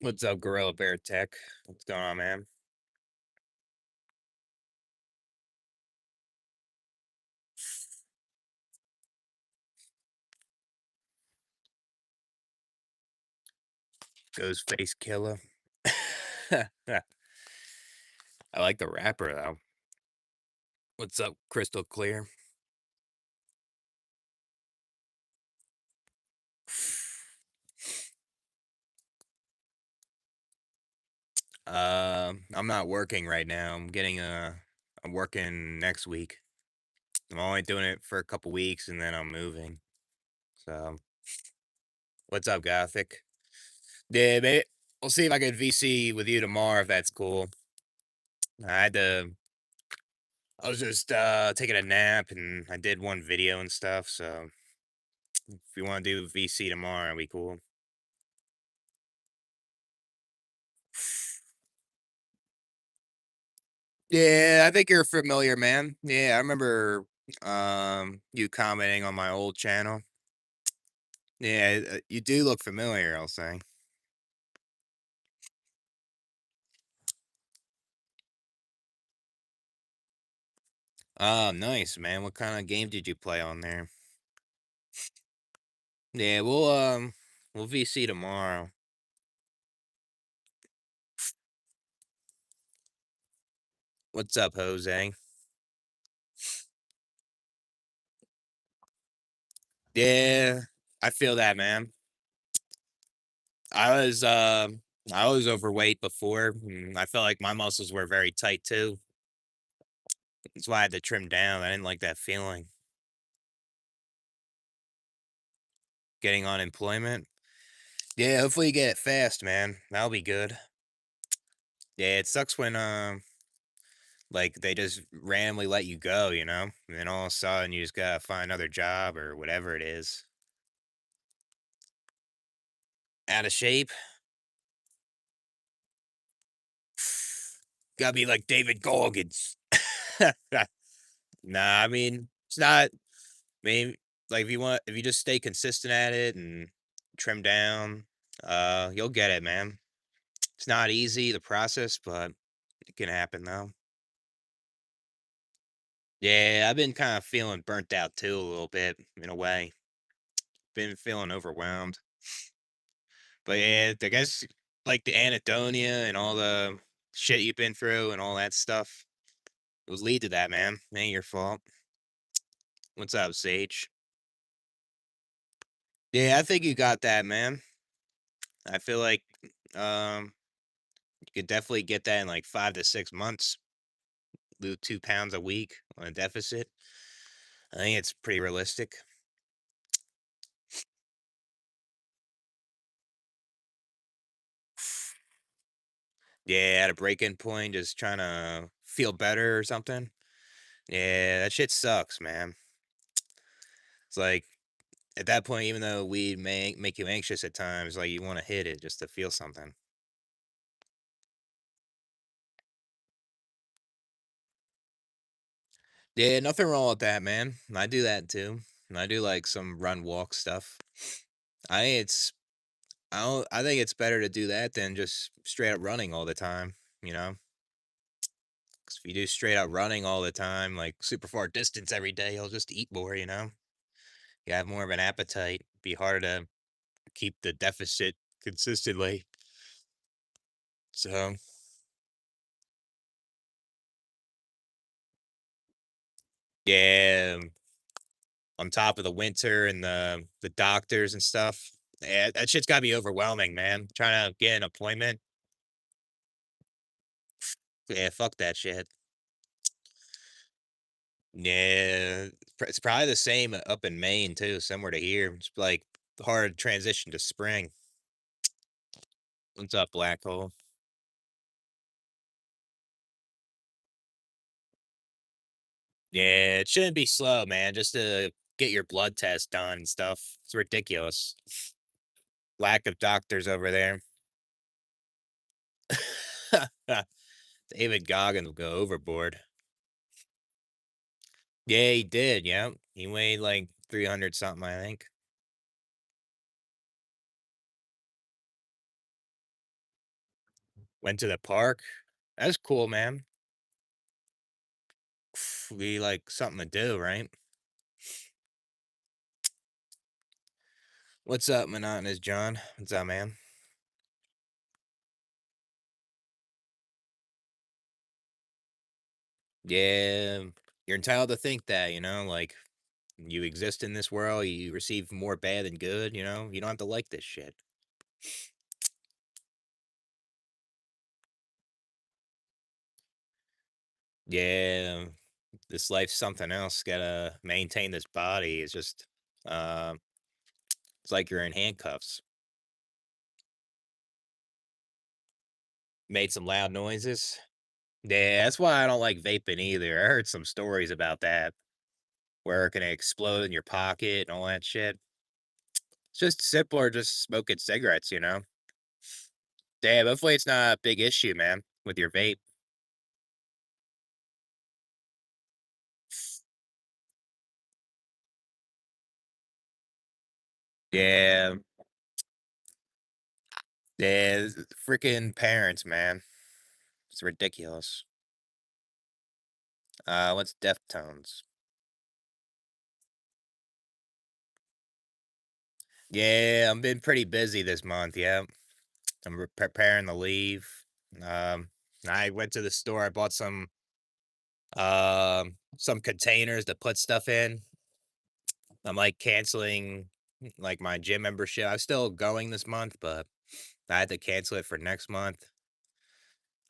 What's up, Gorilla Bear Tech? What's going on, man? Ghostface Killer. I like the rapper though. What's up, Crystal Clear? I'm not working right now. I'm working next week. I'm only doing it for a couple weeks and then I'm moving. So, what's up, Gothic? Yeah, maybe we'll see if I can VC with you tomorrow if that's cool. I had to. I was just taking a nap and I did one video and stuff. So, if you want to do VC tomorrow, we cool. Yeah, I think you're familiar, man. Yeah, I remember you commenting on my old channel. Yeah, you do look familiar, I'll say. Oh, nice, man. What kind of game did you play on there? Yeah, we'll VC tomorrow. What's up, Jose? Yeah, I feel that, man. I was I was overweight before. And I felt like my muscles were very tight too. That's why I had to trim down. I didn't like that feeling. Getting unemployment. Yeah, hopefully you get it fast, man. That'll be good. Yeah, it sucks when like they just randomly let you go, and then all of a sudden you just gotta find another job or whatever it is. Out of shape, gotta be like David Goggins. Nah, I mean it's not. I mean, like if you just stay consistent at it and trim down, you'll get it, man. It's not easy the process, but it can happen though. Yeah, I've been kind of feeling burnt out too a little bit in a way. Been feeling overwhelmed. But yeah, I guess like the anhedonia and all the shit you've been through and all that stuff, it was lead to that, man. Ain't your fault. What's up, Sage? Yeah, I think you got that, man. I feel like you could definitely get that in like 5 to 6 months. Lose 2 pounds a week on a deficit. I think it's pretty realistic. Yeah, at a break-in point, just trying to feel better or something. Yeah, that shit sucks, man. It's like at that point, even though weed may make you anxious at times, like you want to hit it just to feel something. Yeah, nothing wrong with that, man. I do that too. And I do like some run walk stuff. I think it's I think it's better to do that than just straight up running all the time, you know? 'Cause if you do straight up running all the time, like super far distance every day, you'll just eat more, you know? You have more of an appetite. Be harder to keep the deficit consistently. So yeah, on top of the winter and the doctors and stuff. Yeah, that shit's gotta be overwhelming, man. Trying to get an appointment. Yeah, fuck that shit. Yeah, it's probably the same up in Maine too, similar to here. It's like hard transition to spring. What's up, black hole? Yeah, it shouldn't be slow, man. Just get your blood test done and stuff. It's ridiculous. Lack of doctors over there. David Goggins will go overboard. Yeah, he did. Yeah, he weighed like 300 something, I think. Went to the park. That's cool, man. We like something to do, right? What's up, Monotonous John? What's up, man? Yeah, you're entitled to think that, like you exist in this world, you receive more bad than good, you don't have to like this shit. Yeah, this life's something else. Gotta maintain this body. It's just, uh, it's like you're in handcuffs. Made some loud noises. Yeah, that's why I don't like vaping either. I heard some stories about that where it can explode in your pocket and all that shit. It's just simpler just smoking cigarettes. Damn, hopefully it's not a big issue, man, with your vape. Yeah, yeah, freaking parents, man. It's ridiculous. What's Deftones? Yeah, I've been pretty busy this month. Yeah, I'm preparing to leave. Um, I went to the store. I bought some containers to put stuff in. I'm like canceling like my gym membership. I'm still going this month, but I had to cancel it for next month.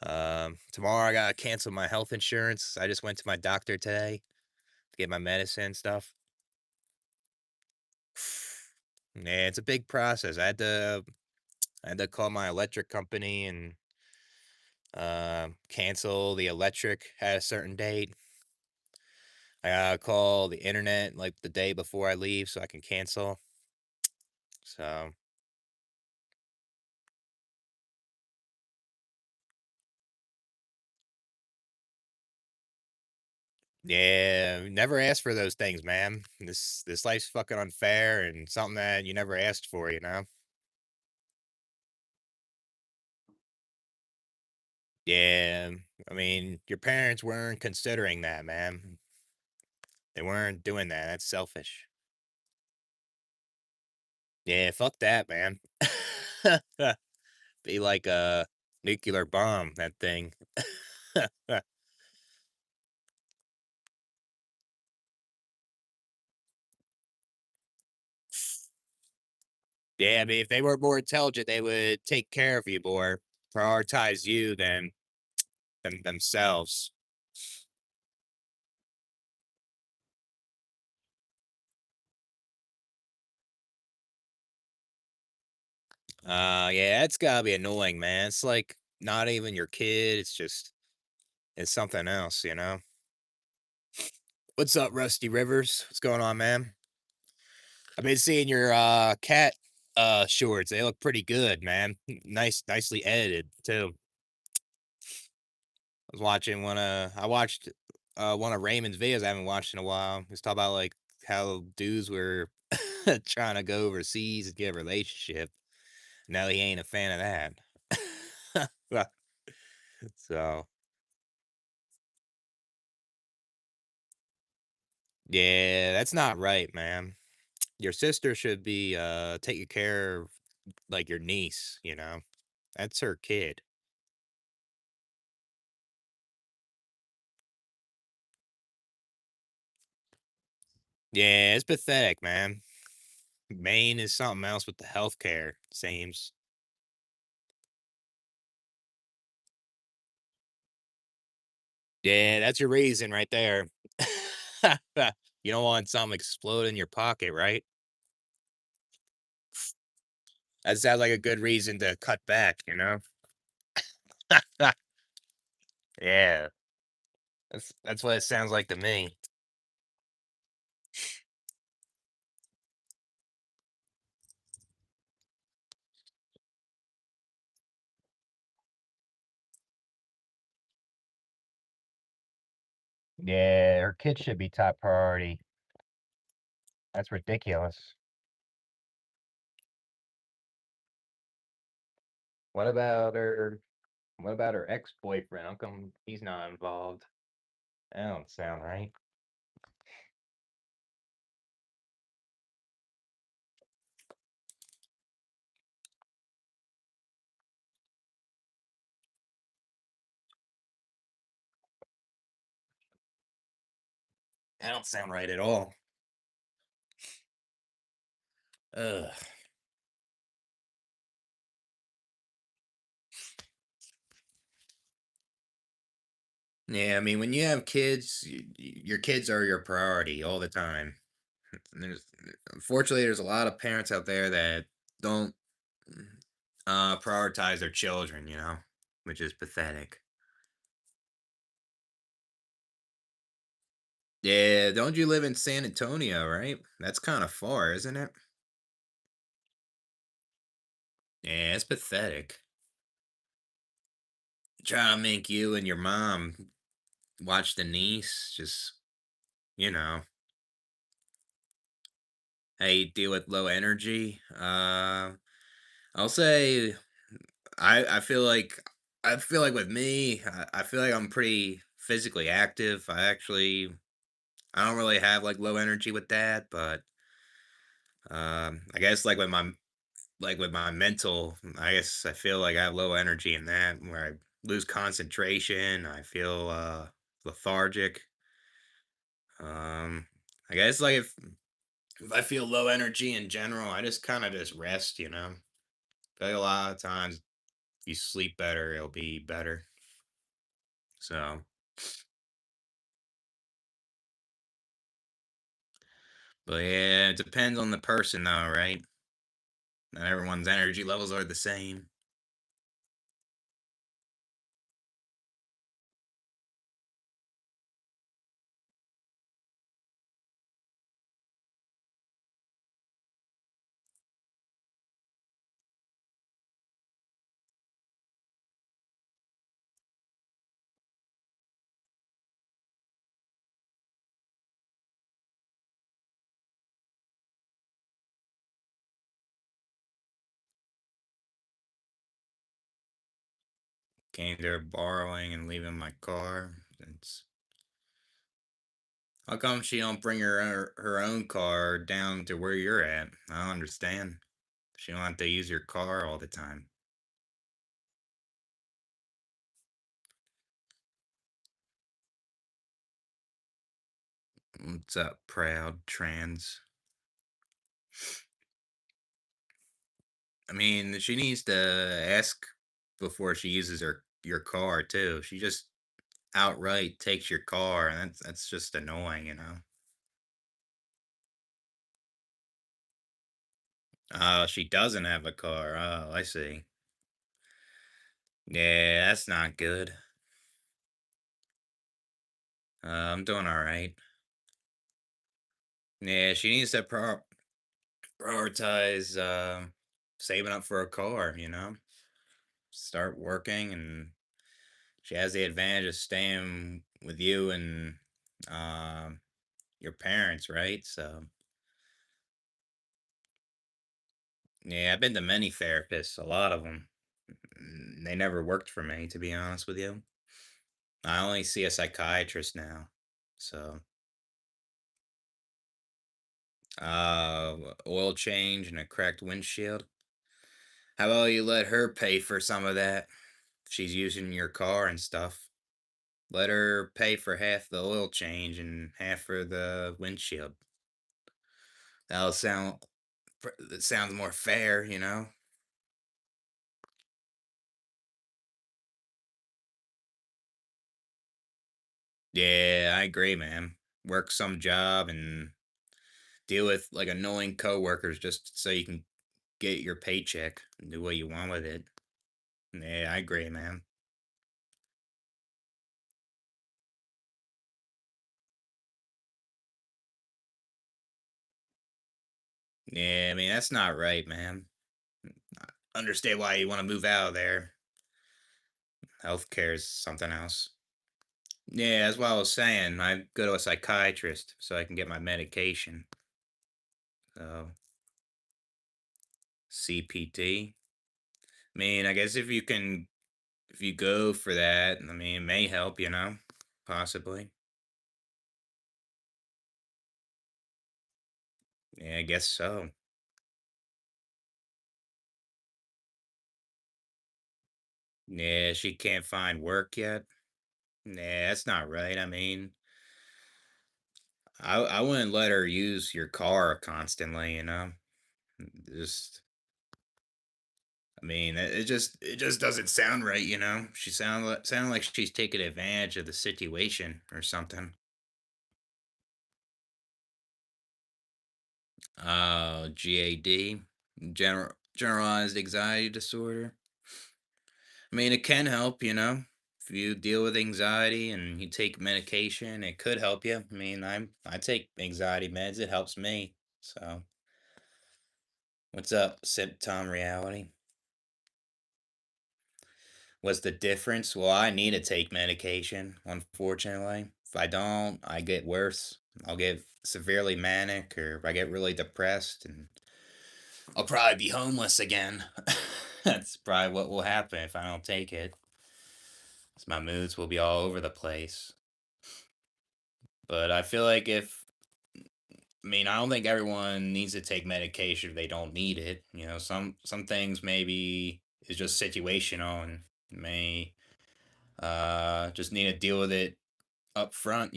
Tomorrow I gotta cancel my health insurance. I just went to my doctor today to get my medicine stuff. Yeah, it's a big process. I had to call my electric company and cancel the electric at a certain date. I gotta call the internet like the day before I leave so I can cancel. So yeah, never asked for those things, man. This life's fucking unfair and something that you never asked for. Yeah, I mean, your parents weren't considering that, man. They weren't doing that. That's selfish. Yeah, fuck that, man. Be like a nuclear bomb, that thing. Yeah, I mean, if they were more intelligent, they would take care of you more, prioritize you than themselves. Yeah, that's gotta be annoying, man. It's like not even your kid. It's something else. What's up, Rusty Rivers? What's going on, man? I've been seeing your cat shorts. They look pretty good, man. Nicely edited too. I watched one of Raymond's videos I haven't watched in a while. He's talking about like how dudes were trying to go overseas and get a relationship. Now he ain't a fan of that. So yeah, that's not right, man. Your sister should be taking care of like your niece. That's her kid. Yeah, it's pathetic, man. Maine is something else with the healthcare, seems. Yeah, that's your reason right there. You don't want something explode in your pocket, right? That sounds like a good reason to cut back. Yeah, that's what it sounds like to me. Yeah, her kids should be top priority. That's ridiculous. What about her? What about her ex-boyfriend? How come he's not involved? That don't sound right. That don't sound right at all. Ugh. Yeah, I mean, when you have kids, your kids are your priority all the time. And unfortunately, there's a lot of parents out there that don't prioritize their children, which is pathetic. Yeah, don't you live in San Antonio, right? That's kind of far, isn't it? Yeah, it's pathetic. Trying to make you and your mom watch the niece, just, you know, hey, deal with low energy. I'll say I feel like with me, I feel like I'm pretty physically active. I don't really have like low energy with that, but I guess like with my mental, I guess I feel like I have low energy in that where I lose concentration. I feel lethargic. Um, I guess like if I feel low energy in general, I just kind of just rest. I feel like a lot of times if you sleep better, it'll be better. So, but yeah, it depends on the person though, right? Not everyone's energy levels are the same. Came there borrowing and leaving my car. How come she don't bring her own car down to where you're at? I don't understand. She don't have to use your car all the time. What's up, proud trans? I mean, she needs to ask before she uses your car too. She just outright takes your car, and that's just annoying. Oh, she doesn't have a car. Oh, I see. Yeah, that's not good. I'm doing all right. Yeah, she needs to prioritize saving up for a car. Start working, and she has the advantage of staying with you and um your parents, right? So yeah, I've been to many therapists, a lot of them. They never worked for me, to be honest with you. I only see a psychiatrist now. So oil change and a cracked windshield. How about you let her pay for some of that? She's using your car and stuff. Let her pay for half the oil change and half for the windshield. That'll that sounds more fair. Yeah, I agree, man. Work some job and deal with like annoying coworkers just so you can get your paycheck and do what you want with it. Yeah, I agree, man. Yeah, I mean that's not right, man. Understand why you want to move out of there. Healthcare is something else. Yeah, that's what I was saying. I go to a psychiatrist so I can get my medication. So CPT. I mean, I guess if you go for that, I mean, it may help, possibly. Yeah, I guess so. Yeah, she can't find work yet. Yeah, that's not right. I mean, I wouldn't let her use your car constantly. Just I mean, it just doesn't sound right. She sound like she's taking advantage of the situation or something. GAD, generalized anxiety disorder. I mean, it can help. If you deal with anxiety and you take medication, it could help you. I mean, I take anxiety meds. It helps me. So, what's up, symptom reality? What's the difference? Well, I need to take medication, unfortunately. If I don't, I get worse. I'll get severely manic or I get really depressed and I'll probably be homeless again. That's probably what will happen if I don't take it. 'Cause my moods will be all over the place. But I feel like I mean, I don't think everyone needs to take medication if they don't need it. Some things maybe is just situational and may just need to deal with it up front.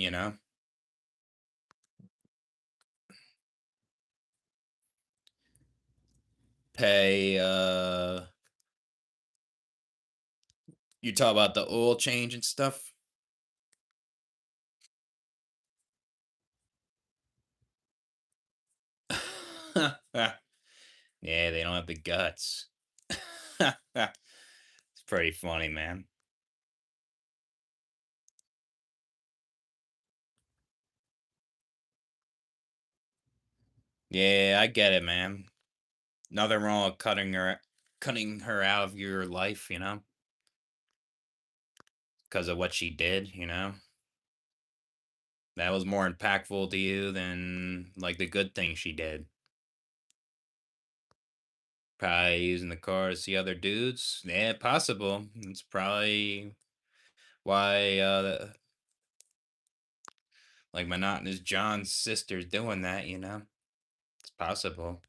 Pay you talk about the oil change and stuff. Yeah, they don't have the guts. It's pretty funny, man. Yeah, I get it, man. Nothing wrong with cutting her out of your life, because of what she did. That was more impactful to you than like the good thing she did. Probably using the car to see other dudes. Yeah, possible. It's probably why like monotonous John's sister's doing that. It's possible.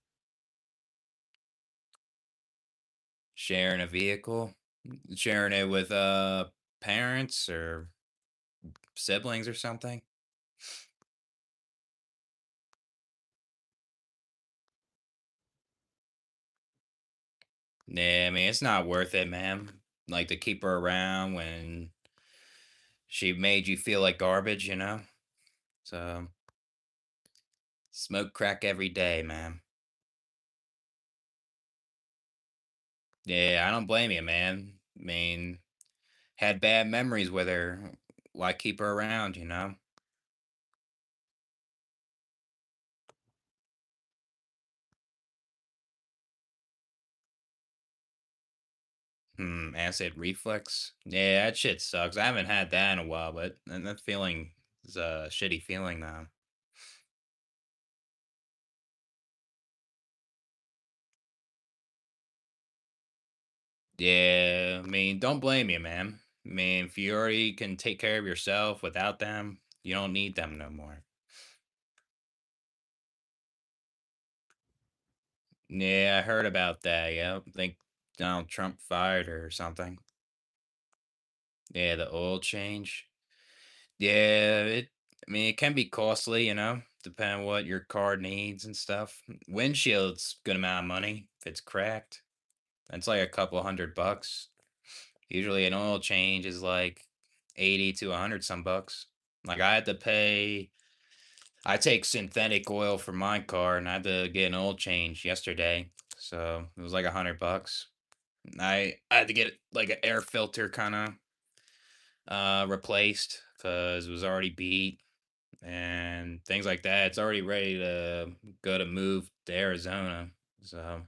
Sharing a vehicle, sharing it with parents or siblings or something. Yeah, I mean it's not worth it, man. Like to keep her around when she made you feel like garbage. So smoke crack every day, man. Yeah, I don't blame you, man. I mean, had bad memories with her. Why keep her around? Acid reflux. Yeah, that shit sucks. I haven't had that in a while, but and that feeling is a shitty feeling now. Yeah, I mean, don't blame you, man. I mean, if you already can take care of yourself without them, you don't need them no more. Yeah, I heard about that. Yeah, I think Donald Trump fired her or something. Yeah, the oil change. Yeah, I mean, it can be costly, depending on what your car needs and stuff. Windshield's good amount of money if it's cracked. That's like a couple $100. Usually an oil change is like 80 to 100 some bucks. Like I take synthetic oil for my car and I had to get an oil change yesterday. So it was like $100. I had to get like an air filter kind of replaced because it was already beat and things like that. It's already ready to go to move to Arizona. So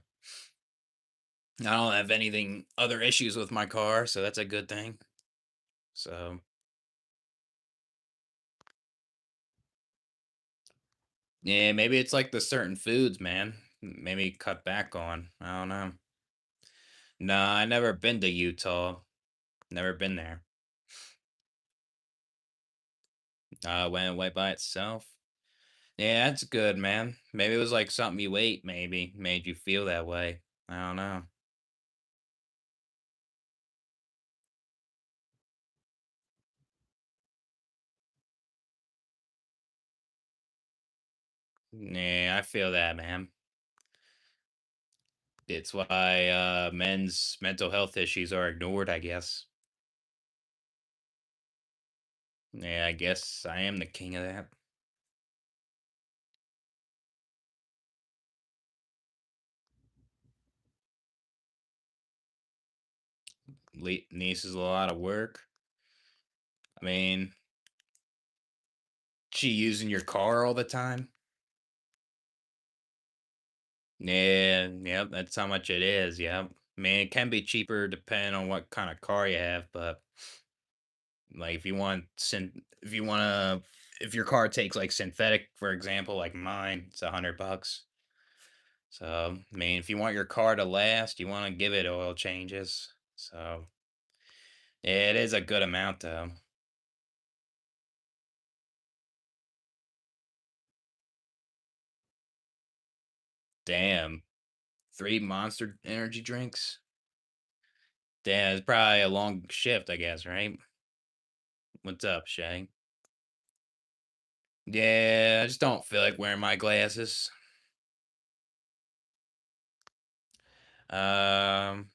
I don't have anything other issues with my car, so that's a good thing. So Yeah, maybe it's like the certain foods, man. Maybe cut back on. I don't know. Nah, I never been to Utah. Never been there. Went away by itself. Yeah, that's good, man. Maybe it was like something you ate, maybe made you feel that way. I don't know. Yeah, I feel that, man. It's why men's mental health issues are ignored, I guess. Yeah, I guess I am the king of that. Niece is a lot of work. I mean, she using your car all the time. Yeah, yep, that's how much it is. Yep. I mean, it can be cheaper depending on what kind of car you have, but like if you want to if your car takes like synthetic, for example, like mine, it's 100 bucks. So, I mean, if you want your car to last, you want to give it oil changes. So, yeah, it is a good amount though. Damn, 3 Monster energy drinks. Damn, it's probably a long shift, I guess, right? What's up, Shay? Yeah, I just don't feel like wearing my glasses. Um,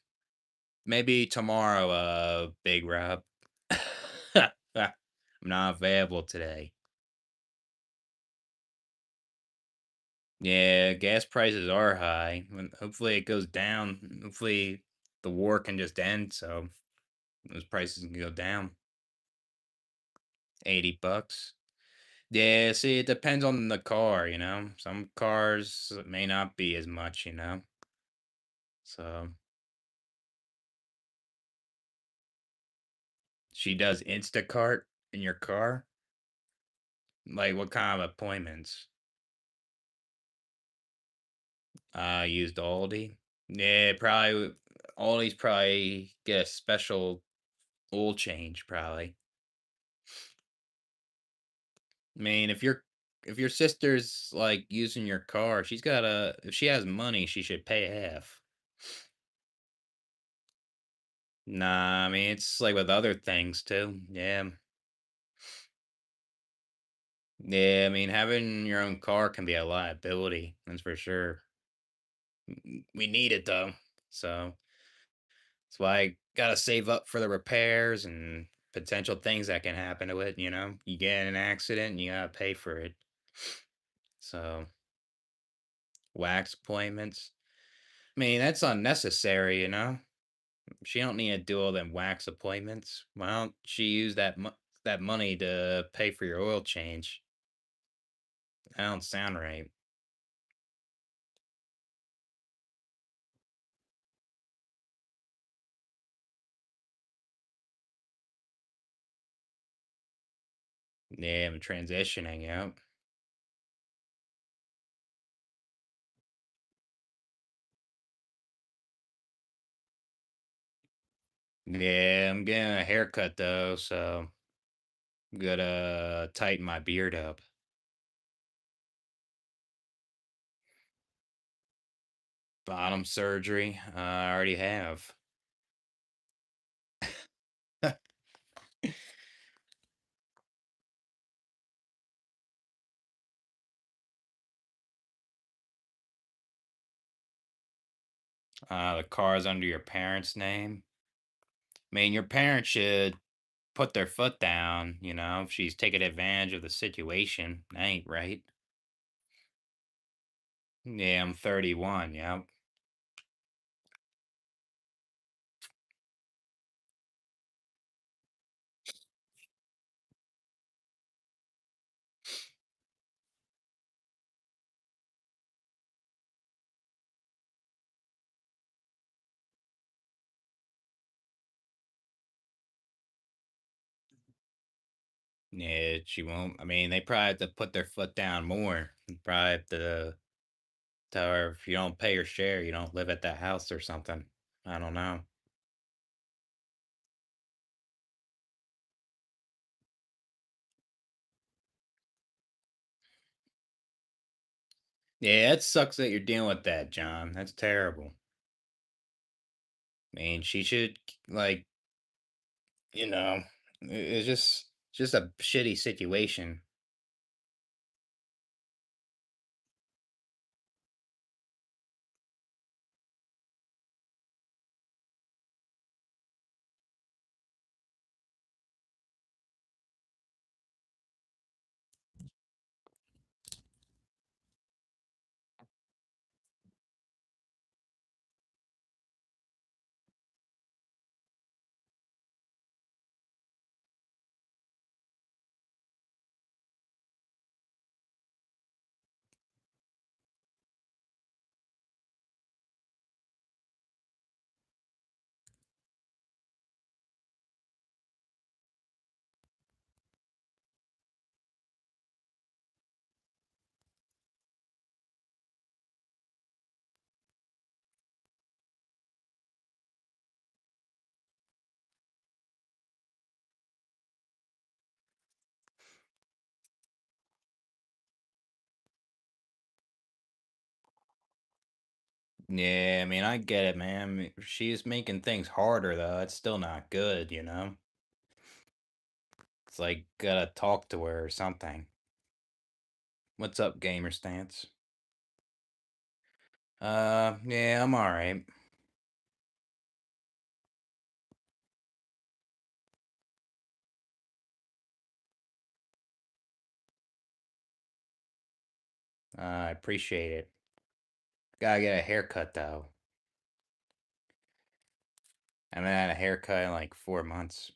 Maybe tomorrow, Big Rob. I'm not available today. Yeah, gas prices are high. Hopefully it goes down. Hopefully the war can just end so those prices can go down. 80 bucks. Yeah, see, it depends on the car, you know. Some cars may not be as much, you know. So she does Instacart in your car? Like what kind of appointments? Used Aldi. Yeah, probably Aldi's probably get a special oil change, probably. I mean, if your sister's like using your car, she's gotta if she has money, she should pay half. Nah, I mean it's like with other things too. Yeah. Yeah, I mean having your own car can be a liability, that's for sure. We need it though. So that's why I gotta save up for the repairs and potential things that can happen to it, you know. You get in an accident, you gotta pay for it. So wax appointments. I mean, that's unnecessary, you know. She don't need to do all them wax appointments. Why don't she use that money to pay for your oil change? That don't sound right. Yeah, I'm transitioning, yeah. Yeah, I'm getting a haircut though, so gotta tighten my beard up. Bottom surgery, I already have. The car's under your parents' name. I mean, your parents should put their foot down, you know, if she's taking advantage of the situation. That ain't right. Yeah, I'm 31, yeah. Yeah, she won't. I mean, they probably have to put their foot down more. You probably have to tell her if you don't pay your share, you don't live at that house or something. I don't know. Yeah, it sucks that you're dealing with that, John. That's terrible. I mean, she should like, you know, it's just a shitty situation. Yeah, I mean, I get it, man. She's making things harder though. It's still not good, you know? It's like gotta talk to her or something. What's up, gamer stance? Yeah, I'm all right. I appreciate it. Gotta get a haircut though. I haven't had a haircut in like 4 months.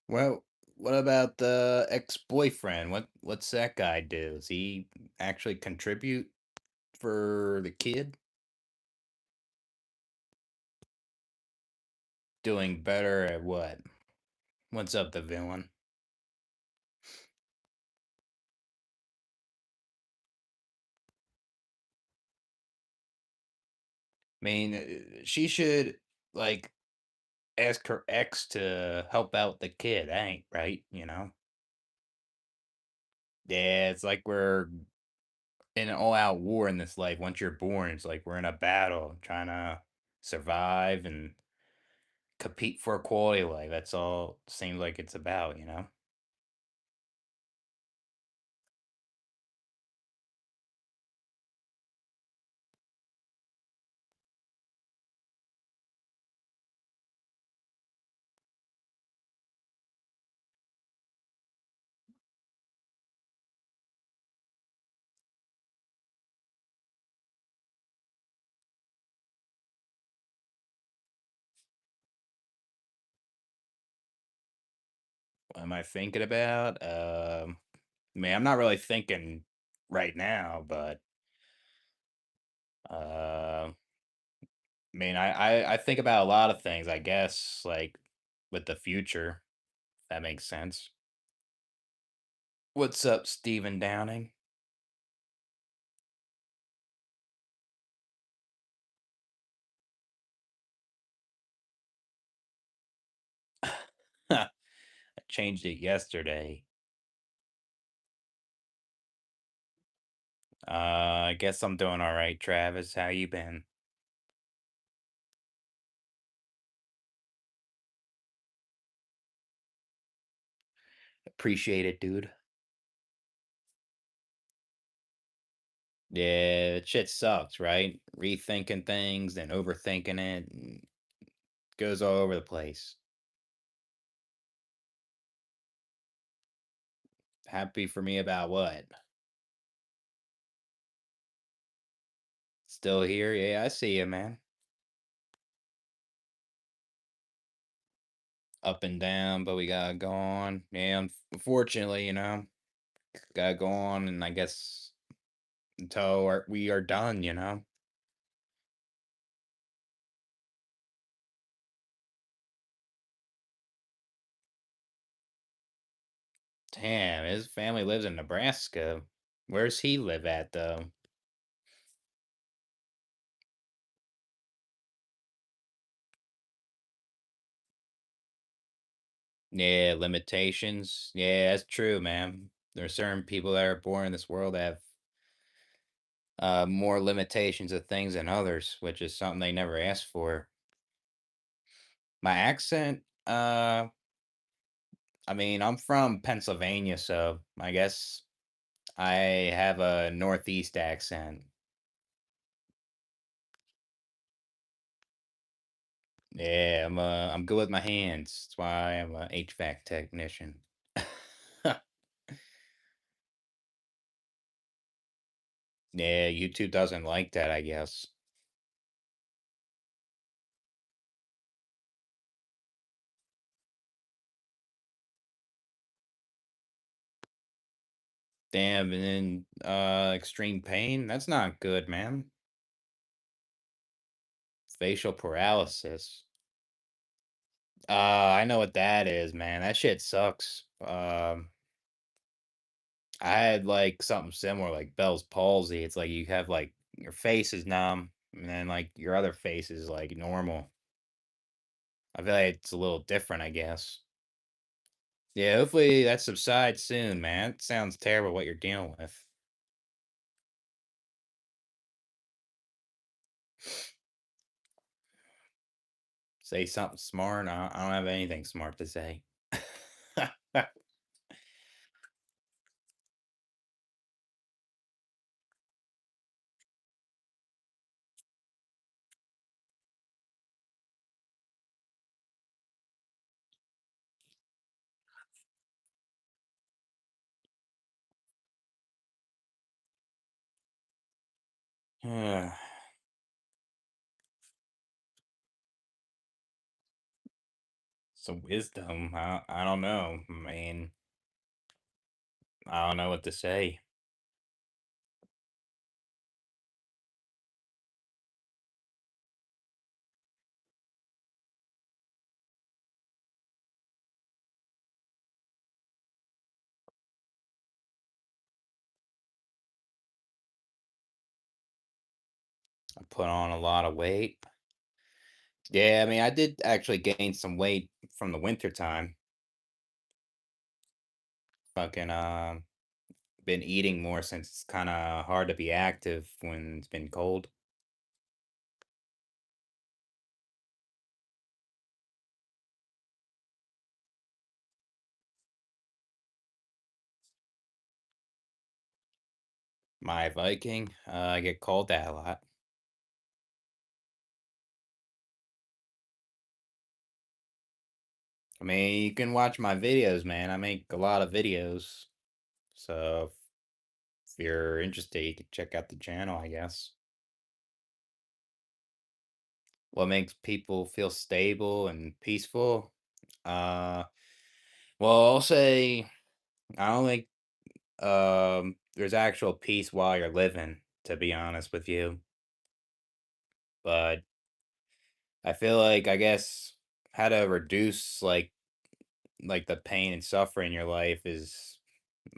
Well, what about the ex-boyfriend? What's that guy do? Does he actually contribute for the kid? Doing better at what? What's up, the villain? I mean, she should like ask her ex to help out the kid. That ain't right, you know? Yeah, it's like we're in an all-out war in this life. Once you're born, it's like we're in a battle trying to survive and compete for a quality of life. That's all it seems like it's about, you know? What am I thinking about? Man, I'm not really thinking right now, but uh, I mean, I think about a lot of things. I guess like with the future, if that makes sense. What's up, Stephen Downing? I changed it yesterday. I guess I'm doing all right, Travis. How you been? Appreciate it, dude. Yeah, shit sucks, right? Rethinking things and overthinking it and goes all over the place. Happy for me about what? still here. Yeah, I see you, man. Up and down, but we gotta go on. Yeah, unfortunately, gotta go on, and I guess until we are done. Damn, his family lives in Nebraska. Where's he live at, though? Yeah, limitations. Yeah, that's true, man. There are certain people that are born in this world that have more limitations of things than others, which is something they never asked for. My accent, I mean, I'm from Pennsylvania, so I guess I have a Northeast accent. Yeah, I'm good with my hands. That's why I'm a HVAC technician. Yeah, YouTube doesn't like that, I guess. Damn, and then extreme pain. That's not good, man. Facial paralysis. I know what that is, man. That shit sucks. I had like something similar, like Bell's palsy. It's like you have like your face is numb, and then like your other face is like normal. I feel like it's a little different, I guess. Yeah, hopefully that subsides soon, man. It sounds terrible what you're dealing with. Say something smart. I don't have anything smart to say. Some wisdom. I don't know. I mean, I don't know what to say. I put on a lot of weight. Yeah, I mean, I did actually gain some weight from the winter time. Fucking been eating more since it's kind of hard to be active when it's been cold. My Viking, I get called that a lot. I mean, you can watch my videos, man. I make a lot of videos. So if you're interested, you can check out the channel, I guess. What makes people feel stable and peaceful? Uh, well, I'll say I don't think there's actual peace while you're living, to be honest with you. But I feel like I guess how to reduce like the pain and suffering in your life is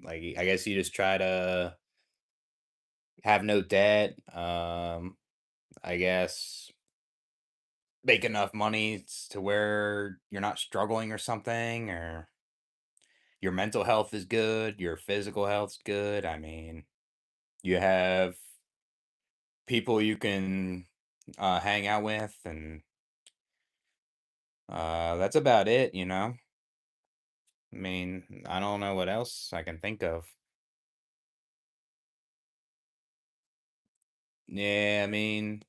like I guess you just try to have no debt. I guess make enough money to where you're not struggling or something, or your mental health is good, your physical health's good. I mean, you have people you can hang out with, and that's about it. I mean, I don't know what else I can think of. Yeah, I mean,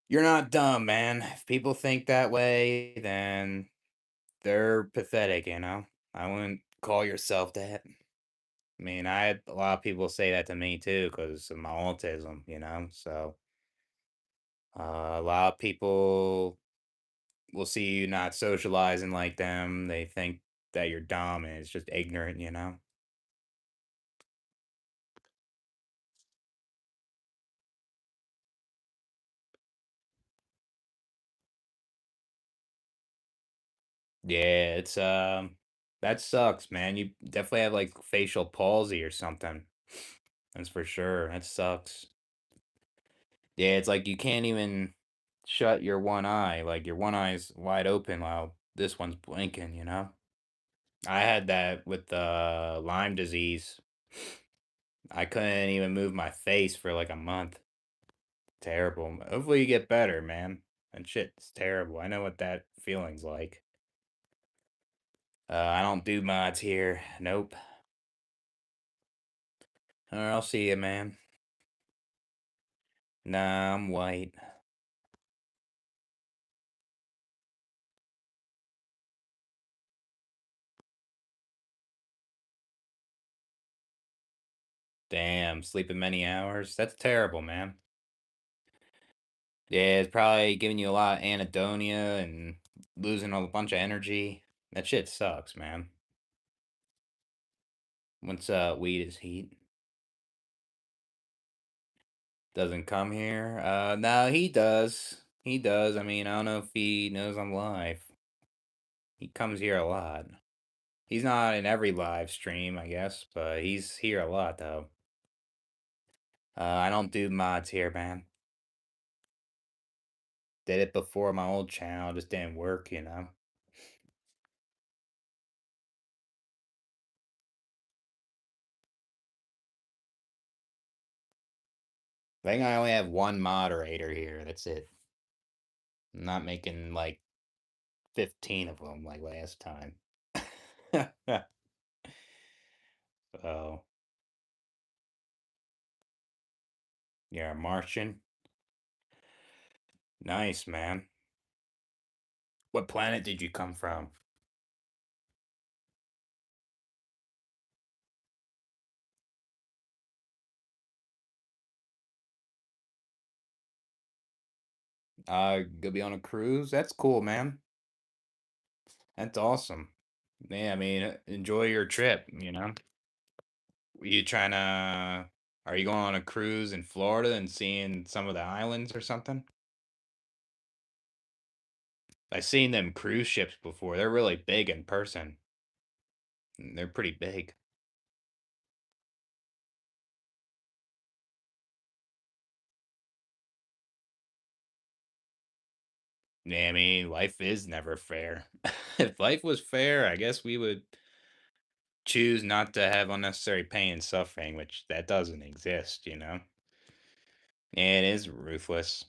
you're not dumb, man. If people think that way, then they're pathetic. I wouldn't call yourself that. I mean, I had a lot of people say that to me too because of my autism. So A lot of people will see you not socializing like them. They think that you're dumb and it's just ignorant, you know? Yeah, it's that sucks, man. You definitely have like facial palsy or something. That's for sure. That sucks. Yeah, it's like you can't even shut your one eye. Like your one eye's wide open while this one's blinking, you know? I had that with Lyme disease. I couldn't even move my face for like a month. Terrible. Hopefully you get better, man. And shit's terrible. I know what that feeling's like. I don't do mods here. Nope. I'll see you, man. Nah, I'm white. Damn, sleeping many hours. That's terrible, man. Yeah, it's probably giving you a lot of anhedonia and losing a bunch of energy. That shit sucks, man. Once weed is heat. Doesn't come here. No, he does. He does. I mean, I don't know if he knows I'm live. He comes here a lot. He's not in every live stream, I guess, but he's here a lot though. I don't do mods here, man. Did it before my old channel, just didn't work, you know. I think I only have one moderator here. That's it. I'm not making like 15 of them like last time. So, you're a Martian. Nice, man. What planet did you come from? Gonna be on a cruise? That's cool, man. That's awesome. Yeah, I mean, enjoy your trip, you know? You trying to, are you going on a cruise in Florida and seeing some of the islands or something? I've seen them cruise ships before. They're really big in person. They're pretty big. Yeah, I mean, life is never fair. If life was fair, I guess we would choose not to have unnecessary pain and suffering, which that doesn't exist, you know? Yeah, it is ruthless.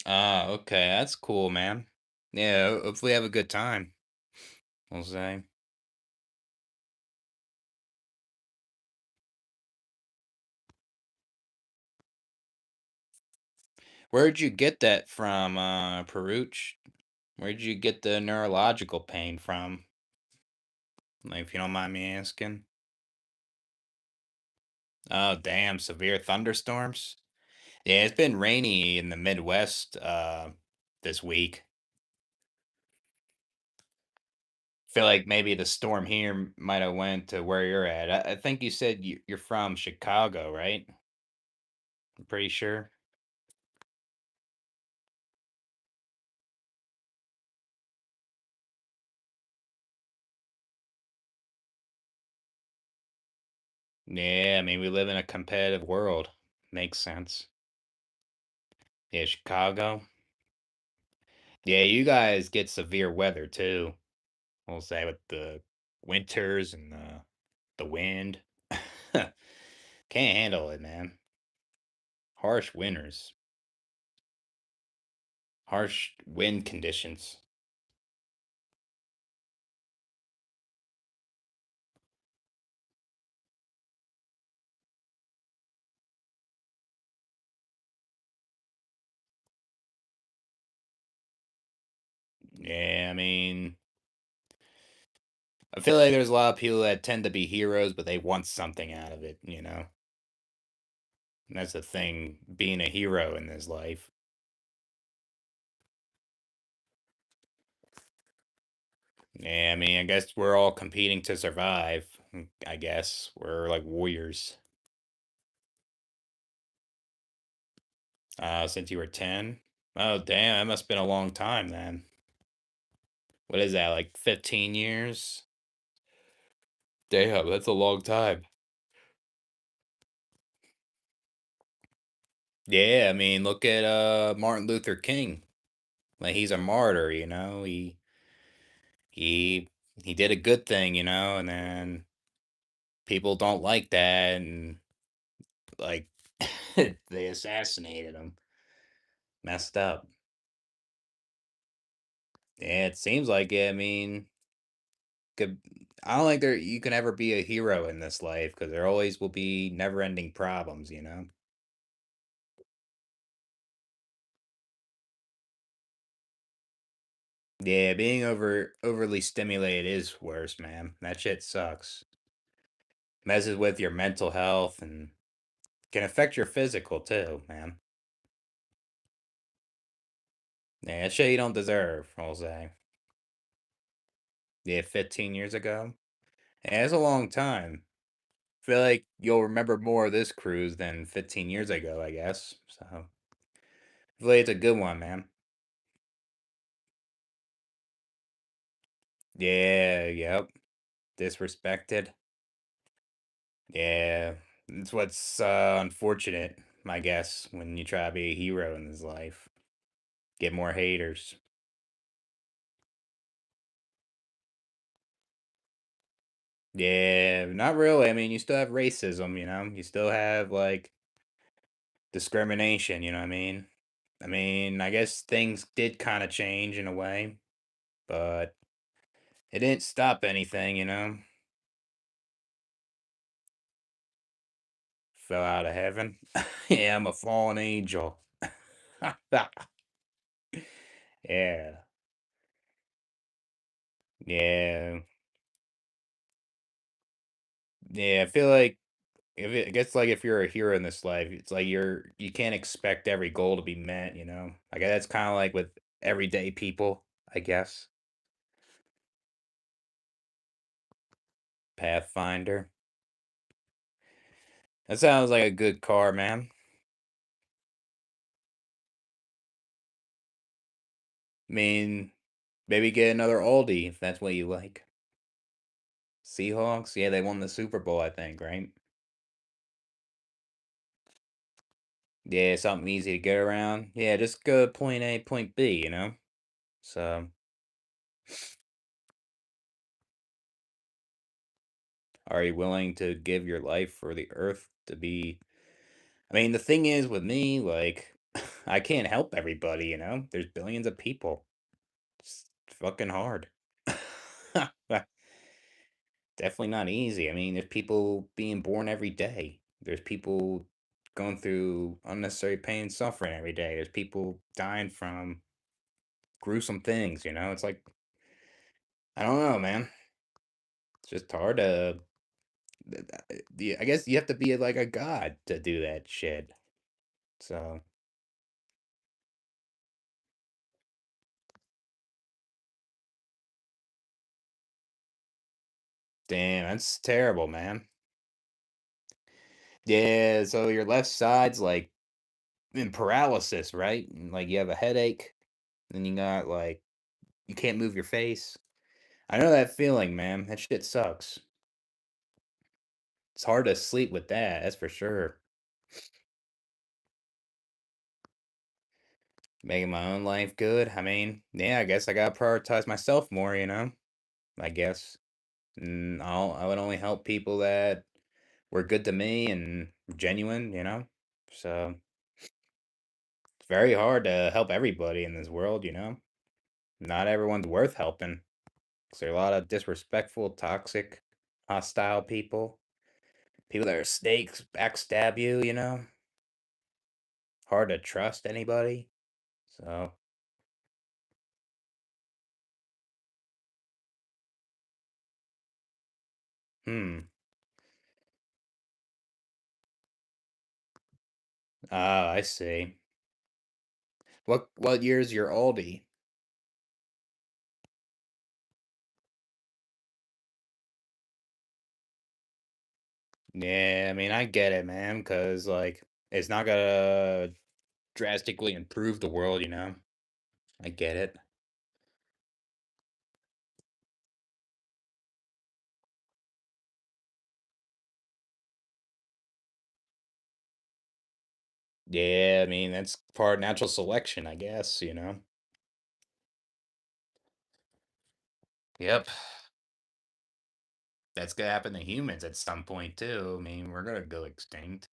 Ah, okay, that's cool, man. Yeah, hopefully have a good time. We'll say. Where'd you get that from, Peruch? Where'd you get the neurological pain from? Like, if you don't mind me asking. Oh, damn, severe thunderstorms? Yeah, it's been rainy in the Midwest this week. Feel like maybe the storm here might have went to where you're at. I think you said you're from Chicago, right? I'm pretty sure. Yeah, I mean we live in a competitive world. Makes sense. Yeah, Chicago. Yeah, you guys get severe weather too. We'll say with the winters and the wind. Can't handle it, man. Harsh winters, harsh wind conditions. Yeah, I mean, I feel like there's a lot of people that tend to be heroes, but they want something out of it, you know? And that's the thing, being a hero in this life. Yeah, I mean, I guess we're all competing to survive. I guess we're like warriors. Since you were 10? Oh, damn, that must have been a long time then. What is that, like 15 years? Damn, that's a long time. Yeah, I mean, look at Martin Luther King. Like he's a martyr, you know. He he did a good thing, you know, and then people don't like that and like they assassinated him. Messed up. Yeah, it seems like it. I mean, could I don't think there you can ever be a hero in this life because there always will be never-ending problems, you know. Yeah, being overly stimulated is worse, man. That shit sucks. Messes with your mental health and can affect your physical too, man. Yeah, that shit you don't deserve, I'll say. Yeah, 15 years ago. Yeah, it's a long time. Feel like you'll remember more of this cruise than 15 years ago, I guess. So, hopefully it's a good one, man. Yeah, yep. Disrespected. Yeah, it's what's unfortunate, I guess, when you try to be a hero in this life. Get more haters. Yeah, not really. I mean, you still have racism, you know? You still have like discrimination, you know what I mean? I mean, I guess things did kind of change in a way, but it didn't stop anything, you know? Fell out of heaven. Yeah, I'm a fallen angel. Yeah. Yeah. Yeah, I feel like if it gets like if you're a hero in this life, it's like you can't expect every goal to be met, you know? I guess that's kind of like with everyday people, I guess. Pathfinder. That sounds like a good car, man. I mean, maybe get another Aldi if that's what you like. Seahawks, yeah, they won the Super Bowl, I think, right? Yeah, something easy to get around. Yeah, just go point A, point B, you know? So, are you willing to give your life for the earth to be? I mean, the thing is with me, like, I can't help everybody, you know? There's billions of people. It's fucking hard. Definitely not easy. I mean, there's people being born every day. There's people going through unnecessary pain and suffering every day. There's people dying from gruesome things, you know? It's like, I don't know, man. It's just hard to. I guess you have to be like a god to do that shit. So, damn, that's terrible, man. Yeah, so your left side's like in paralysis, right? And, like you have a headache, and you got like you can't move your face. I know that feeling, man. That shit sucks. It's hard to sleep with that, that's for sure. Making my own life good. I mean, yeah, I guess I gotta prioritize myself more, you know? I guess. I would only help people that were good to me and genuine, you know? So it's very hard to help everybody in this world, you know? Not everyone's worth helping. 'Cause there are a lot of disrespectful, toxic, hostile people. People that are snakes, backstab you, you know? Hard to trust anybody. So, hmm. Ah, I see. What year's your oldie? Yeah, I mean, I get it, man, because like it's not gonna drastically improve the world, you know? I get it. Yeah, I mean, that's part of natural selection, I guess, you know? Yep. That's gonna happen to humans at some point too. I mean, we're gonna go extinct.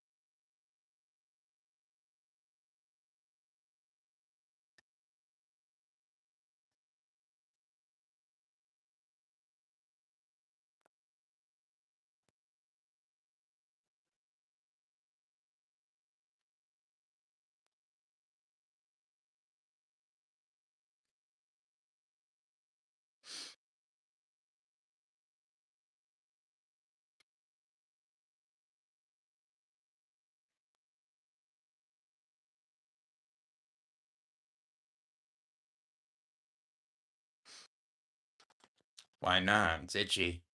Why not? It's itchy.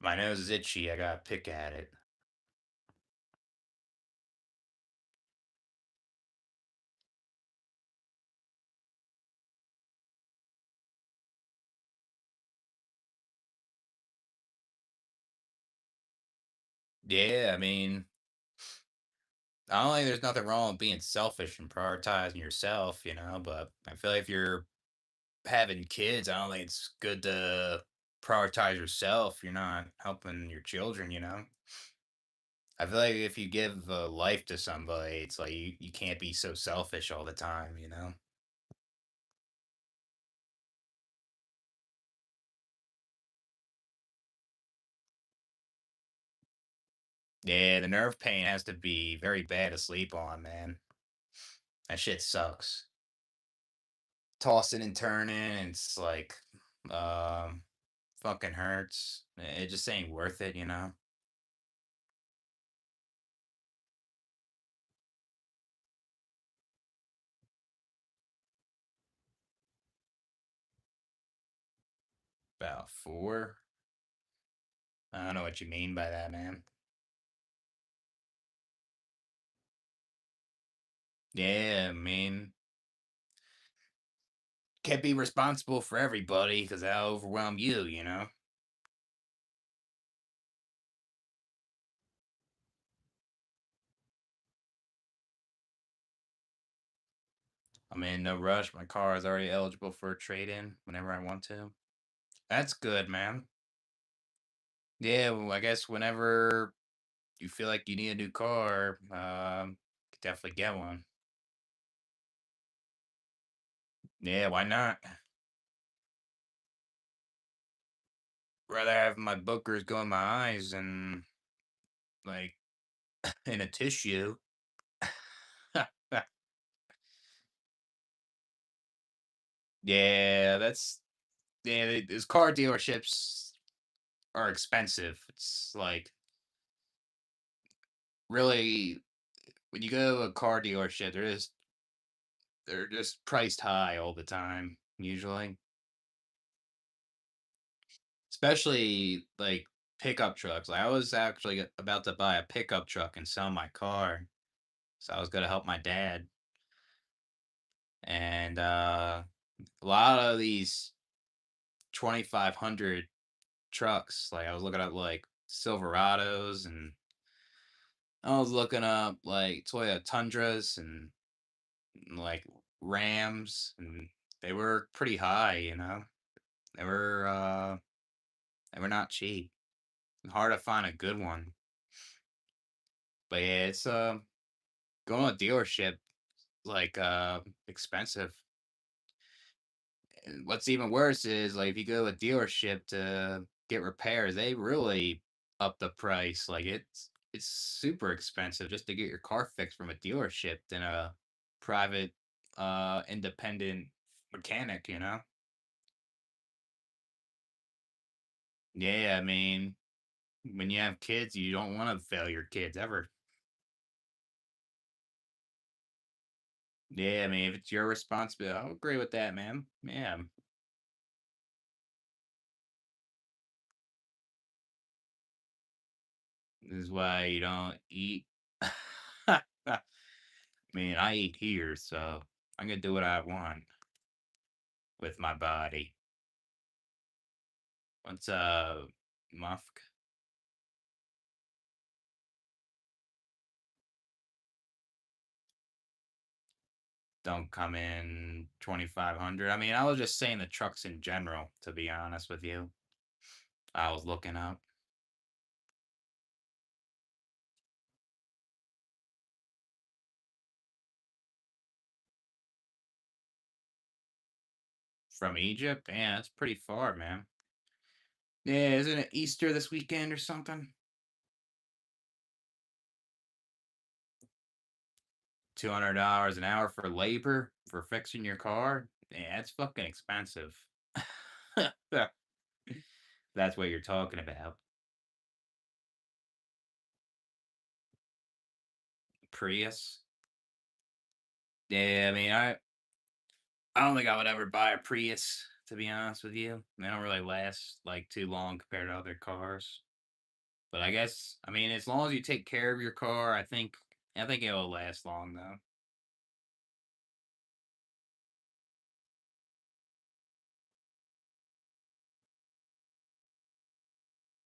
My nose is itchy. I gotta pick at it. Yeah, I mean, I don't think there's nothing wrong with being selfish and prioritizing yourself, you know, but I feel like if you're having kids, I don't think it's good to prioritize yourself. You're not helping your children, you know? I feel like if you give a life to somebody, it's like you can't be so selfish all the time, you know? Yeah, the nerve pain has to be very bad to sleep on, man. That shit sucks. Tossing and turning, it's like, um, fucking hurts. It just ain't worth it, you know? About four. I don't know what you mean by that, man. Yeah, I mean, can't be responsible for everybody because that'll overwhelm you, you know? I'm in no rush. My car is already eligible for a trade in whenever I want to. That's good, man. Yeah, well, I guess whenever you feel like you need a new car, could definitely get one. Yeah, why not? Rather have my bookers go in my eyes than like in a tissue. Yeah, that's yeah. These car dealerships are expensive. It's like really when you go to a car dealership, they're just priced high all the time. Usually, especially like pickup trucks. Like, I was actually about to buy a pickup truck and sell my car, so I was gonna help my dad. And a lot of these 2,500 trucks, like I was looking up like Silverados and I was looking up like Toyota Tundras and like Rams and they were pretty high, you know. They were uh they were not cheap. Hard to find a good one. But yeah, it's going to a dealership like expensive. And what's even worse is like if you go to a dealership to get repairs, they really up the price. Like it's super expensive just to get your car fixed from a dealership than a private independent mechanic, you know? Yeah, I mean, When you have kids, you don't want to fail your kids ever. Yeah, I mean, if it's your responsibility, I'll agree with that, man. Yeah, this is why you don't eat. I mean, I eat here, so I'm gonna do what I want with my body. What's musk? Don't come in 2,500. I mean, I was just saying the trucks in general, to be honest with you. I was looking up from Egypt. Yeah, that's pretty far, man. Yeah, isn't it Easter this weekend or something? $200 an hour for labor for fixing your car. Yeah, that's fucking expensive. That's what you're talking about. Prius. Yeah, I mean, I don't think I would ever buy a Prius, to be honest with you. They don't really last like too long compared to other cars. But I guess, I mean, as long as you take care of your car, I think it'll last long though.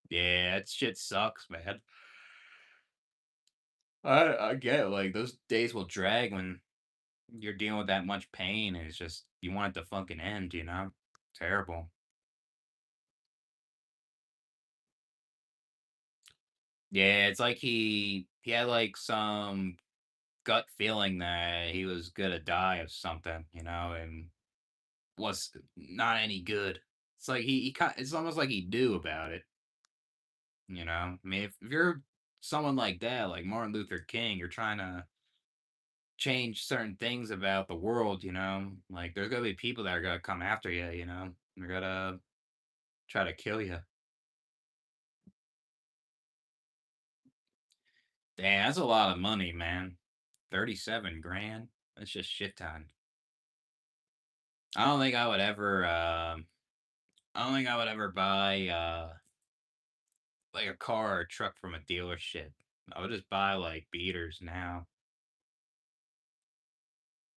Yeah, that shit sucks, man. I get it. Like those days will drag when you're dealing with that much pain, and it's just you want it to fucking end, you know? Terrible. Yeah, it's like he had like some gut feeling that he was gonna die of something, and was not any good. It's like it's almost like he knew about it, you know? I mean, if you're someone like that, like Martin Luther King, you're trying to change certain things about the world, like there's gonna be people that are gonna come after you, they're gonna try to kill you. Damn, that's a lot of money, man. 37 grand. That's just shit ton. I don't think I would ever I don't think I would ever buy like a car or a truck from a dealership. I would just buy like beaters now.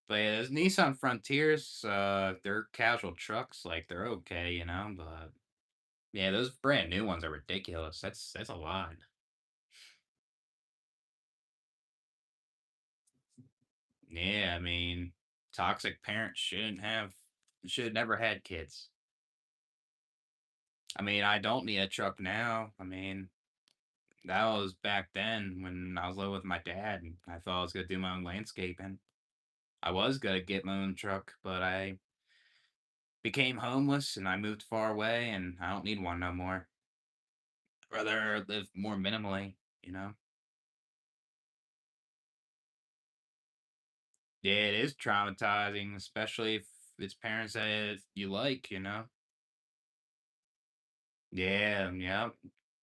But yeah, those Nissan Frontiers, they're casual trucks, like they're okay, but yeah, those brand new ones are ridiculous. That's a lot. Yeah, I mean, toxic parents should never had kids. I mean, I don't need a truck now. I mean, that was back then when I was living with my dad and I thought I was gonna do my own landscaping. I was gonna get my own truck, but I became homeless and I moved far away and I don't need one no more. Rather live more minimally, you know? Yeah, it is traumatizing, especially if it's parents that you like. Yeah, yeah.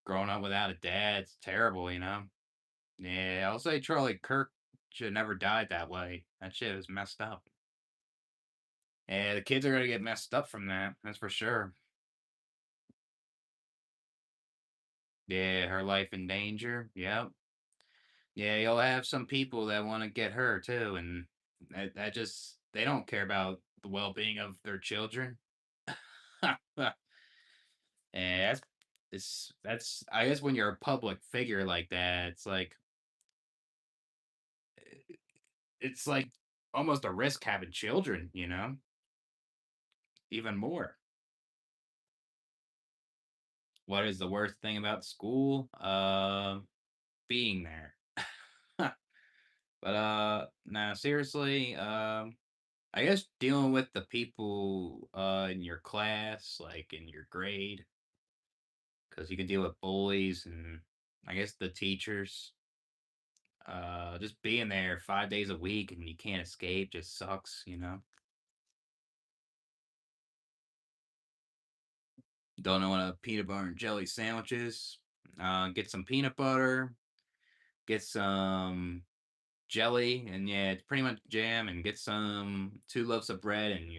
Growing up without a dad, it's terrible. Yeah, I'll say Charlie Kirk should have never died that way. That shit was messed up. Yeah, the kids are gonna get messed up from that. That's for sure. Yeah, her life in danger. Yep. Yeah, you'll have some people that want to get her too, and that just they don't care about the well-being of their children. And that's I guess when you're a public figure like that, it's like almost a risk having children, even more. What is the worst thing about school? Being there. But no, seriously, I guess dealing with the people in your class, like in your grade, because you can deal with bullies and I guess the teachers. Just being there 5 days a week and you can't escape just sucks. Don't know what a peanut butter and jelly sandwich is? Get some peanut butter, get some jelly, and yeah, it's pretty much jam, and get some 2 loaves of bread, and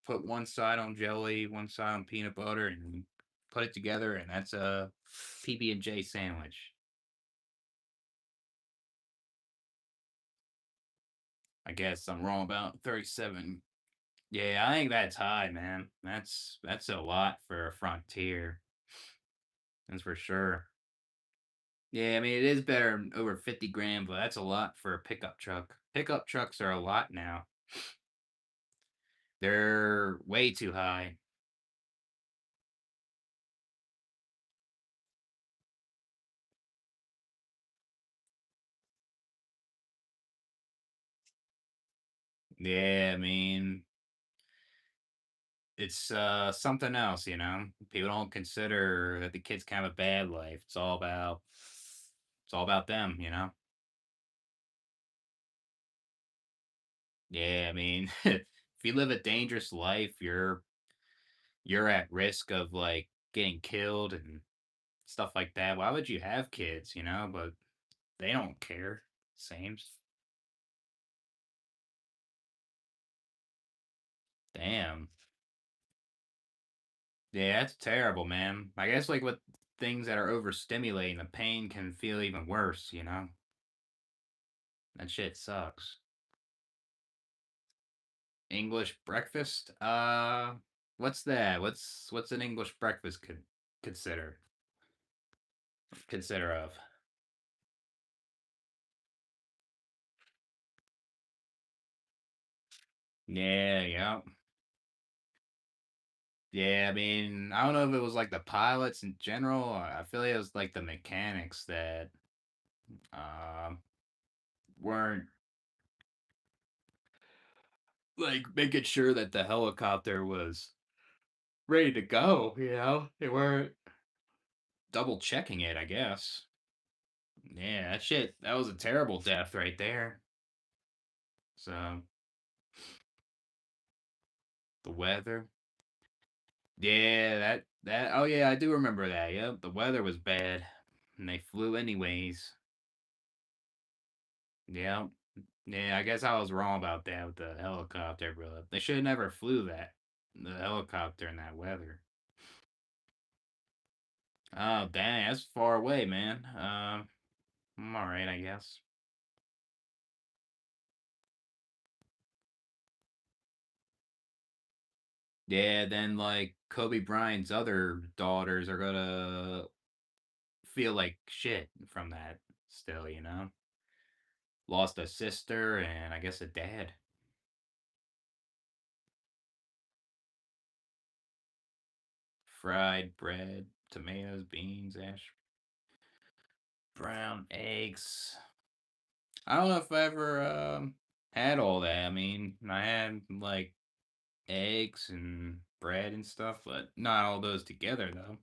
put one side on jelly, one side on peanut butter, and put it together, and that's a PB&J sandwich. I guess I'm wrong about 37. Yeah, I think that's high, man. That's a lot for a Frontier. That's for sure. Yeah, I mean, it is better than over 50 grand, but that's a lot for a pickup truck. Pickup trucks are a lot now. They're way too high. Yeah, I mean, it's something else, you know. People don't consider that the kids can have a bad life. It's all about them, you know. Yeah, I mean, if you live a dangerous life, you're at risk of like getting killed and stuff like that. Why would you have kids, you know? But they don't care. Seems. Damn. Yeah, that's terrible, man. I guess like with things that are overstimulating, the pain can feel even worse, you know? That shit sucks. English breakfast? What's that? What's an English breakfast could consider consider of? Yeah, yeah. Yeah, I mean, I don't know if it was like the pilots in general. Or I feel like it was like the mechanics that um weren't like making sure that the helicopter was ready to go, you know? They weren't double checking it, I guess. Yeah, that was a terrible death right there. So, the weather. Yeah, oh yeah, I do remember that. Yep, the weather was bad and they flew anyways. Yeah. Yeah, I guess I was wrong about that with the helicopter, bro. They should have never flew the helicopter in that weather. Oh, dang, that's far away, man. I'm all right, I guess. Yeah, then like Kobe Bryant's other daughters are gonna feel like shit from that still, you know? Lost a sister and I guess a dad. Fried bread, tomatoes, beans, ash, brown eggs. I don't know if I ever had all that. I mean, I had like eggs and bread and stuff, but not all those together though.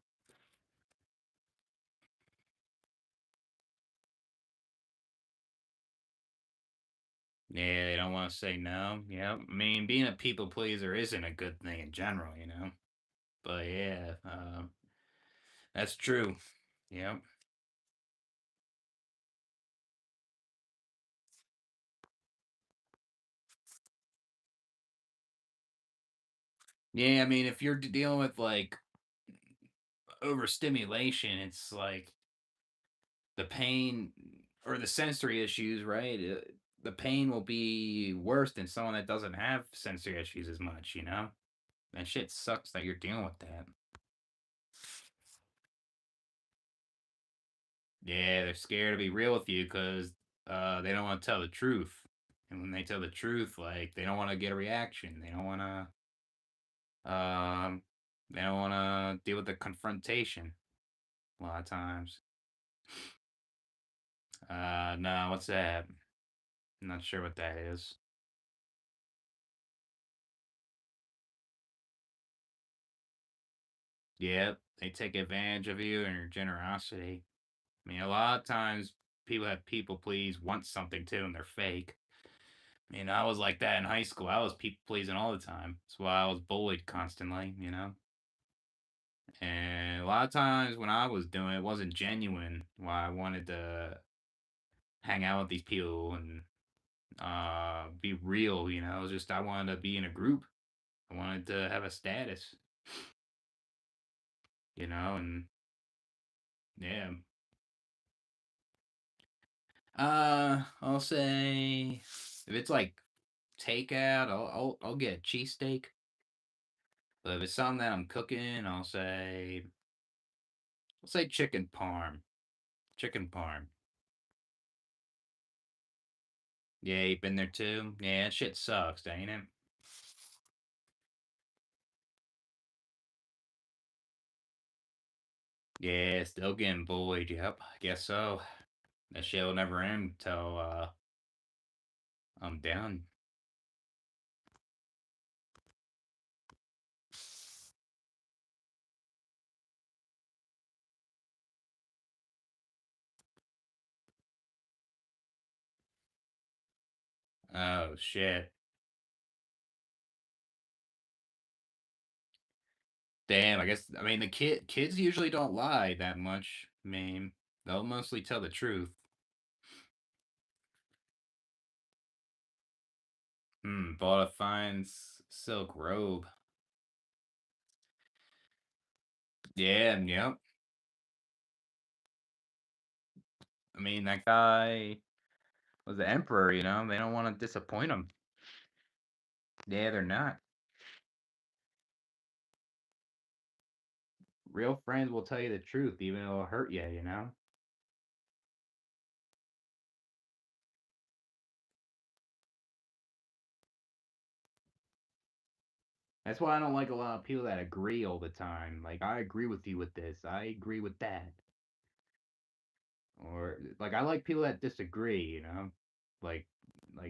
Yeah, they don't want to say no. Yeah, I mean, being a people pleaser isn't a good thing in general, you know. But yeah, that's true. Yep. Yeah, I mean, if you're dealing with like overstimulation, it's like the pain or the sensory issues, right? The pain will be worse than someone that doesn't have sensory issues as much, you know? And shit sucks that you're dealing with that. Yeah, they're scared to be real with you because they don't want to tell the truth. And when they tell the truth, like they don't want to get a reaction. Um, they don't want to deal with the confrontation a lot of times. No, what's that? I'm not sure what that is. Yep, they take advantage of you and your generosity. I mean, a lot of times people have people please, want something too, and they're fake. I mean, I was like that in high school. I was people pleasing all the time. That's why I was bullied constantly, you know? And a lot of times when I was doing it, it wasn't genuine. Why I wanted to hang out with these people and be real, you know. It was just I wanted to be in a group. I wanted to have a status, you know, and yeah. I'll say if it's like takeout, I'll get a cheesesteak. But if it's something that I'm cooking, I'll say chicken parm. Chicken parm. Yeah, you been there too? Yeah, that shit sucks, ain't it? Yeah, still getting bullied. Yep, I guess so. That shit will never end till I'm done. Oh shit. Damn, I mean the kids usually don't lie that much. I mean, they'll mostly tell the truth. Bought a fine silk robe. Yeah, yep. I mean that guy was the emperor, you know. They don't want to disappoint him. Yeah, they're not. Real friends will tell you the truth, even if it'll hurt you, you know? That's why I don't like a lot of people that agree all the time. Like, I agree with you with this. I agree with that. Or like I like people that disagree, you know? Like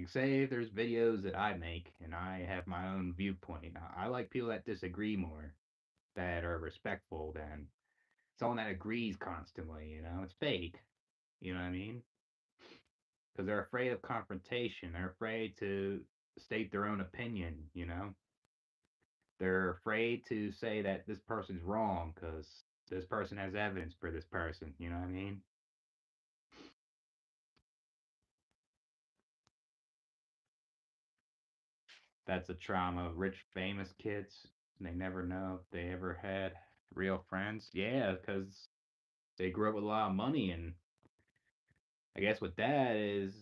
say if there's videos that I make and I have my own viewpoint. I like people that disagree more, that are respectful than someone that agrees constantly, you know? It's fake. You know what I mean? Because they're afraid of confrontation. They're afraid to state their own opinion, you know? They're afraid to say that this person's wrong because this person has evidence for this person. You know what I mean? That's a trauma of rich, famous kids. They never know if they ever had real friends. Yeah, because they grew up with a lot of money. And I guess with that is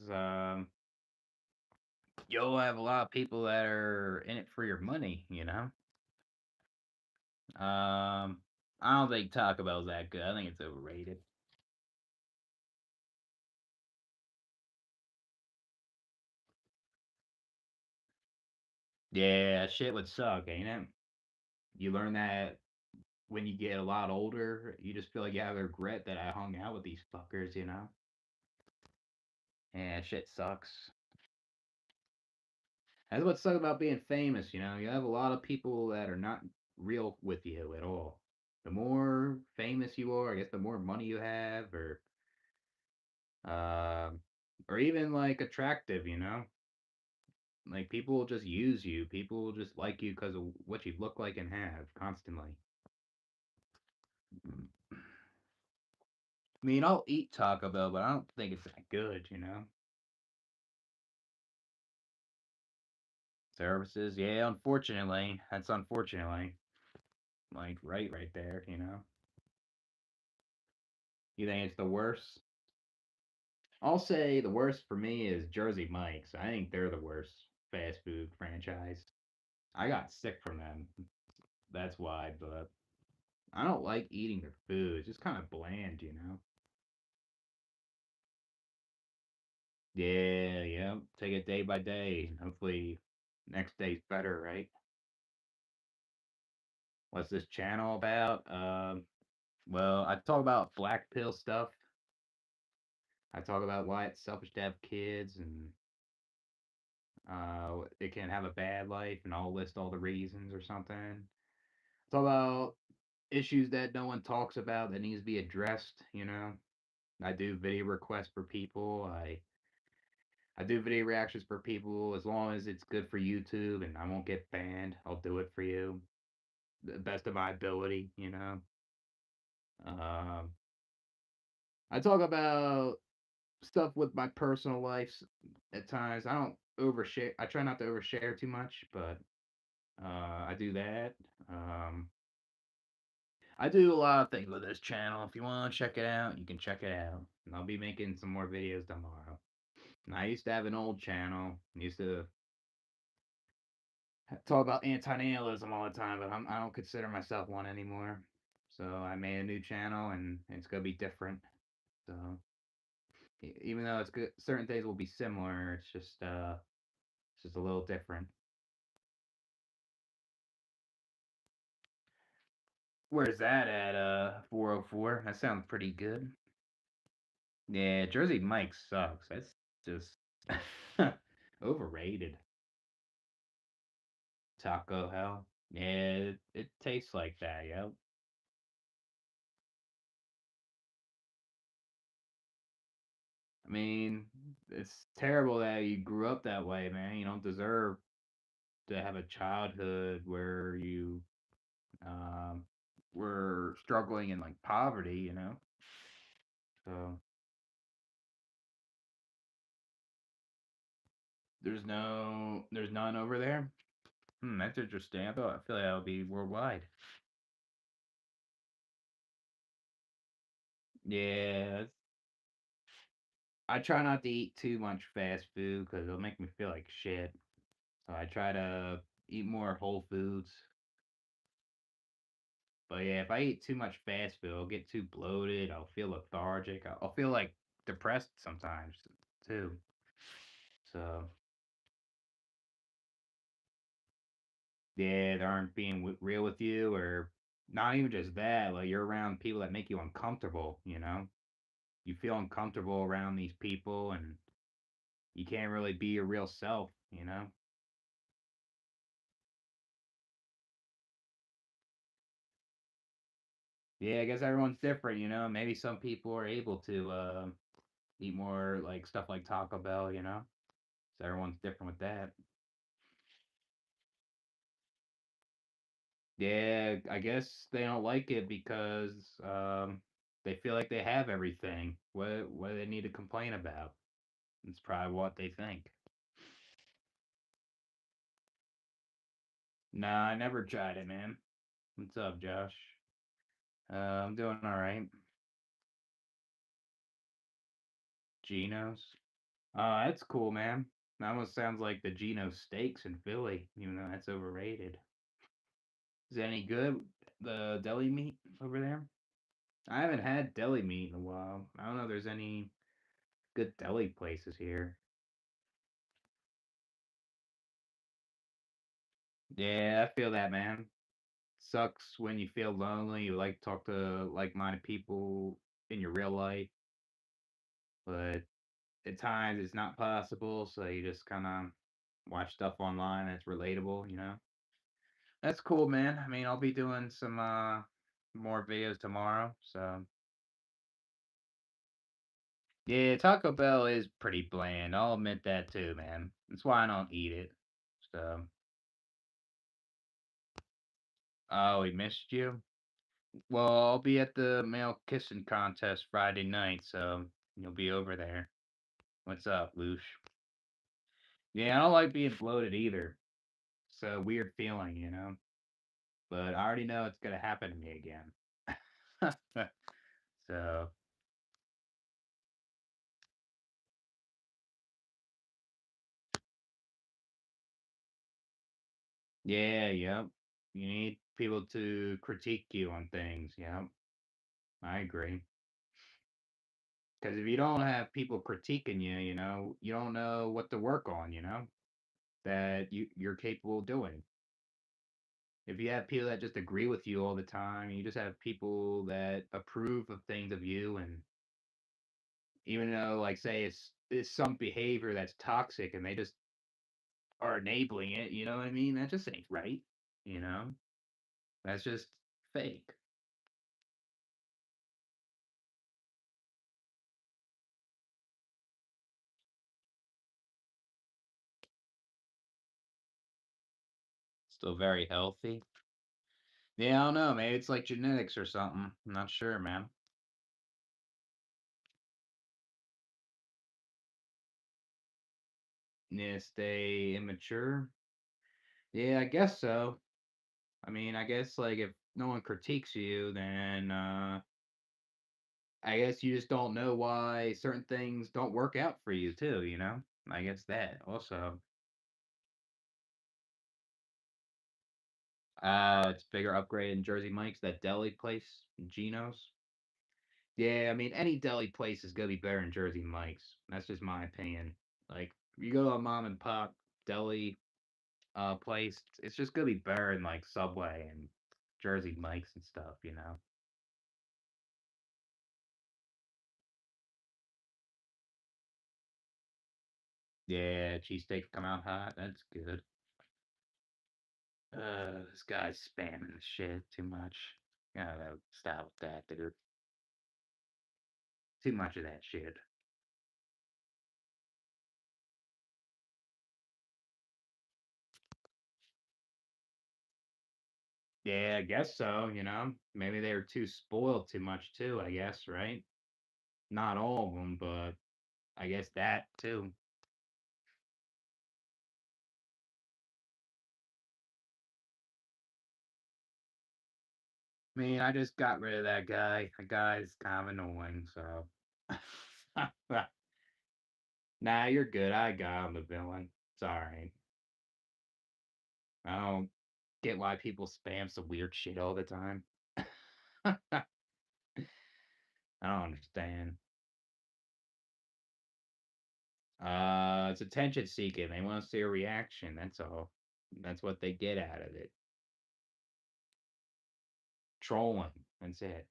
you'll have a lot of people that are in it for your money, you know? I don't think Taco Bell's that good. I think it's overrated. Yeah, shit would suck, ain't it? You learn that when you get a lot older, you just feel like you have a regret that I hung out with these fuckers, you know? Yeah, shit sucks. That's what sucks about being famous, you know? You have a lot of people that are not real with you at all. The more famous you are, I guess the more money you have, um, or even like attractive, you know? Like people will just use you. People will just like you because of what you look like and have constantly. I mean, I'll eat Taco Bell, but I don't think it's that good, you know? Services, yeah, unfortunately. That's unfortunately. Like right there, you know? You think it's the worst? I'll say the worst for me is Jersey Mike's. I think they're the worst fast food franchise. I got sick from them. That's why, but I don't like eating their food. It's just kind of bland, you know? Yeah, yeah. Take it day by day. Hopefully next day's better, right? What's this channel about? Well, I talk about black pill stuff. I talk about why it's selfish to have kids and it can have a bad life, and I'll list all the reasons or something. Talk about issues that no one talks about that needs to be addressed. You know, I do video requests for people. I do video reactions for people as long as it's good for YouTube and I won't get banned. I'll do it for you. the best of my ability, you know. Um, I talk about stuff with my personal life at times. I don't overshare. I try not to overshare too much, but I do that. Um, I do a lot of things with this channel. If you want to check it out, you can check it out. And I'll be making some more videos tomorrow. And I used to have an old channel. I used to talk about anti-natalism all the time, but I don't consider myself one anymore. So I made a new channel, and it's gonna be different. So even though it's good, certain things will be similar. It's just a little different. Where's that at? 404. That sounds pretty good. Yeah, Jersey Mike sucks. That's just overrated. Taco Hell. Yeah, it tastes like that. Yep. I mean, it's terrible that you grew up that way, man. You don't deserve to have a childhood where you um, were struggling in like poverty, you know. So there's none over there. That's interesting. I feel like that would be worldwide. Yeah, I try not to eat too much fast food because it'll make me feel like shit. So I try to eat more whole foods. But yeah, if I eat too much fast food, I'll get too bloated. I'll feel lethargic. I'll feel like depressed sometimes too. So yeah, they aren't being real with you, or not even just that. Like you're around people that make you uncomfortable. You know, you feel uncomfortable around these people, and you can't really be your real self. You know. Yeah, I guess everyone's different. You know, maybe some people are able to eat more like stuff like Taco Bell. You know, so everyone's different with that. Yeah, I guess they don't like it because they feel like they have everything. What do they need to complain about? It's probably what they think. Nah, I never tried it, man. What's up, Josh? I'm doing all right. Geno's. Oh, that's cool, man. That almost sounds like the Geno Steaks in Philly, even though that's overrated. Is it any good? The deli meat over there? I haven't had deli meat in a while. I don't know if there's any good deli places here. Yeah, I feel that, man. Sucks when you feel lonely. You like to talk to like-minded people in your real life, but at times it's not possible. So you just kind of watch stuff online that's relatable. You know, that's cool, man. I mean, I'll be doing some more videos tomorrow. So yeah, Taco Bell is pretty bland. I'll admit that too, man. That's why I don't eat it. So, oh, we missed you. Well, I'll be at the male kissing contest Friday night, so you'll be over there. What's up, Loosh? Yeah, I don't like being bloated either. It's a weird feeling, you know. But I already know it's gonna happen to me again. So yeah, yep. You need people to critique you on things. Yep, I agree. Because if you don't have people critiquing you, you know, you don't know what to work on. You know that you're capable of doing. If you have people that just agree with you all the time, you just have people that approve of things of you, and even though, like, say it's some behavior that's toxic, and they just are enabling it, you know what I mean? That just ain't right, you know? That's just fake. Still very healthy. Yeah, I don't know. Maybe it's like genetics or something. I'm not sure, man. Yeah, stay immature. Yeah, I guess so. I mean, I guess like if no one critiques you, then I guess you just don't know why certain things don't work out for you too, you know? I guess that also. It's bigger upgrade in Jersey Mike's, that deli place, Geno's. Yeah, I mean any deli place is gonna be better than Jersey Mike's. That's just my opinion. Like you go to a mom and pop deli place, it's just gonna be better than like Subway and Jersey Mike's and stuff, you know. Yeah, cheesesteaks come out hot. That's good. This guy's spamming the shit too much. Gotta stop with that, dude. Too much of that shit. Yeah, I guess so, you know? Maybe they were too spoiled too much too, I guess, right? Not all of them, but I guess that too. I mean, I just got rid of that guy. That guy's kind of annoying, so. Nah, you're good. I got him, the villain. It's alright. I don't get why people spam some weird shit all the time. I don't understand. It's attention seeking. They want to see a reaction. That's all. That's what they get out of it. Trolling. That's it.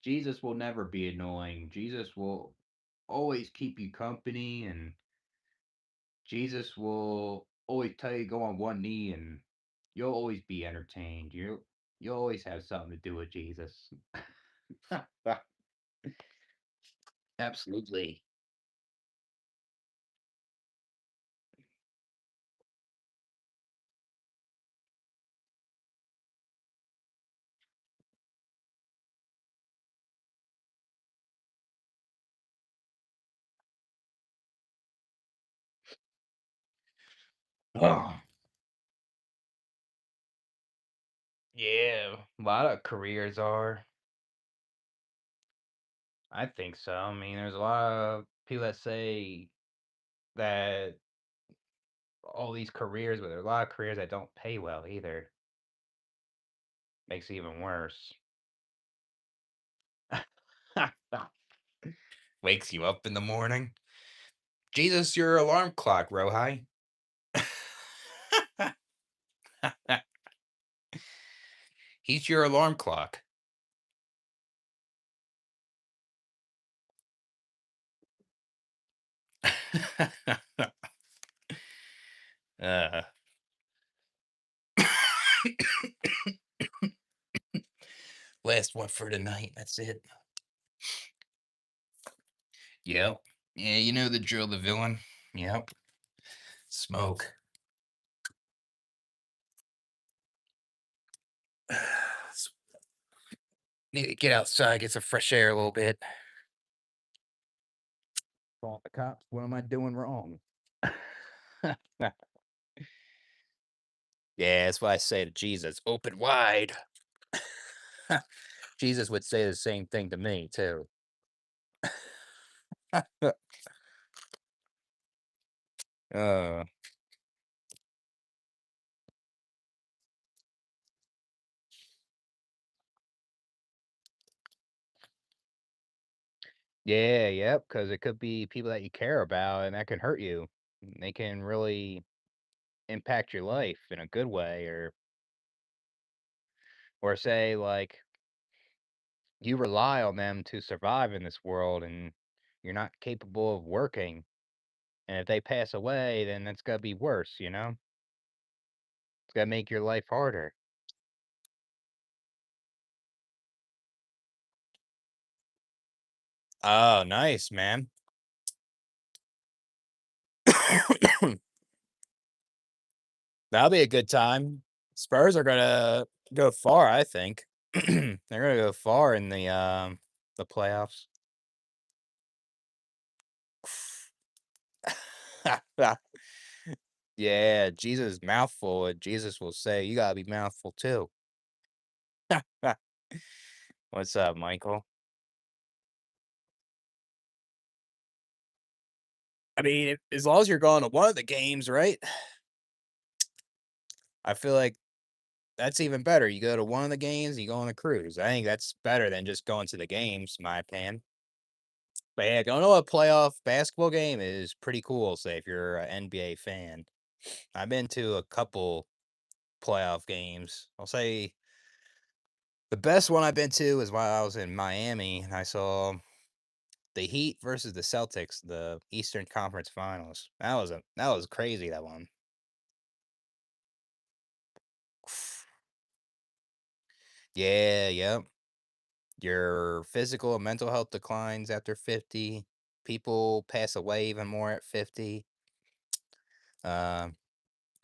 Jesus will never be annoying. Jesus will always keep you company, and Jesus will always tell you to go on one knee, and you'll always be entertained. You'll always have something to do with Jesus. Absolutely. Oh, yeah, a lot of careers are. I think so. I mean, there's a lot of people that say that all these careers, but there are a lot of careers that don't pay well either. Makes it even worse. Wakes you up in the morning. Jesus, your alarm clock, Rohi. He's your alarm clock. uh. Last one for tonight. That's it. Yep. Yeah, you know the drill, the villain. Yep. Smoke. Need to get outside, get some fresh air a little bit. Call the cops. What am I doing wrong? Yeah, that's why I say to Jesus, open wide. Jesus would say the same thing to me, too. uh, yeah, yep, because it could be people that you care about and that can hurt you. They can really impact your life in a good way, or say like you rely on them to survive in this world and you're not capable of working. And if they pass away, then that's gonna be worse, you know? It's gonna make your life harder. Oh, nice, man. That'll be a good time. Spurs are gonna go far, I think. They're gonna go far in the playoffs. Yeah, Jesus mouthful, and Jesus will say, "You gotta be mouthful too." What's up, Michael? I mean, as long as you're going to one of the games, right? I feel like that's even better. You go to one of the games, you go on a cruise. I think that's better than just going to the games, in my opinion. But yeah, going to a playoff basketball game is pretty cool, say, if you're an NBA fan. I've been to a couple playoff games. I'll say the best one I've been to is while I was in Miami, and I saw the Heat versus the Celtics, the Eastern Conference Finals. That was crazy, that one. Yeah, yep. Your physical and mental health declines after 50. People pass away even more at 50. Um,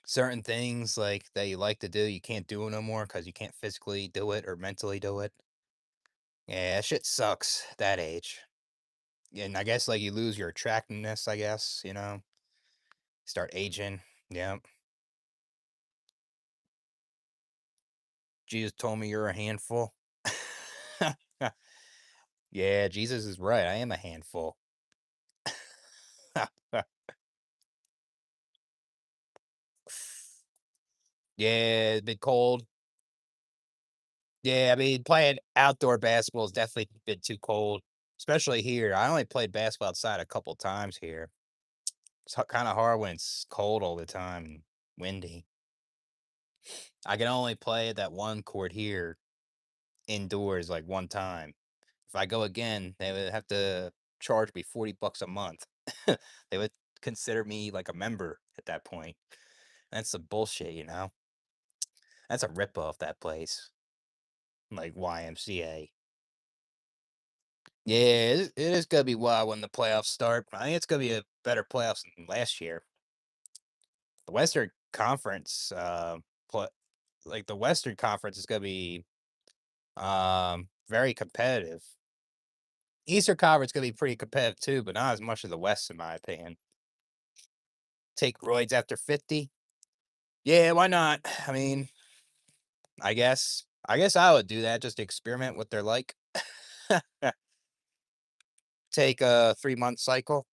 Certain things like that you like to do, you can't do no more because you can't physically do it or mentally do it. Yeah, that shit sucks, that age. And I guess like you lose your attractiveness, I guess, start aging. Yep. Jesus told me you're a handful. Yeah, Jesus is right. I am a handful. Yeah, it's been cold. Yeah, I mean, playing outdoor basketball has definitely been too cold, especially here. I only played basketball outside a couple times here. It's kind of hard when it's cold all the time and windy. I can only play at that one court here indoors like one time. If I go again, they would have to charge me $40 a month. They would consider me like a member at that point. That's some bullshit. That's a ripoff, that place. Like YMCA. Yeah, it is gonna be wild when the playoffs start. I think it's gonna be a better playoffs than last year. The Western Conference, pla like the Western Conference is gonna be very competitive. Eastern Conference gonna be pretty competitive too, but not as much as the West, in my opinion. Take roids after 50? Yeah, why not? I mean, I guess I would do that just to experiment what they're like. Take a 3-month cycle.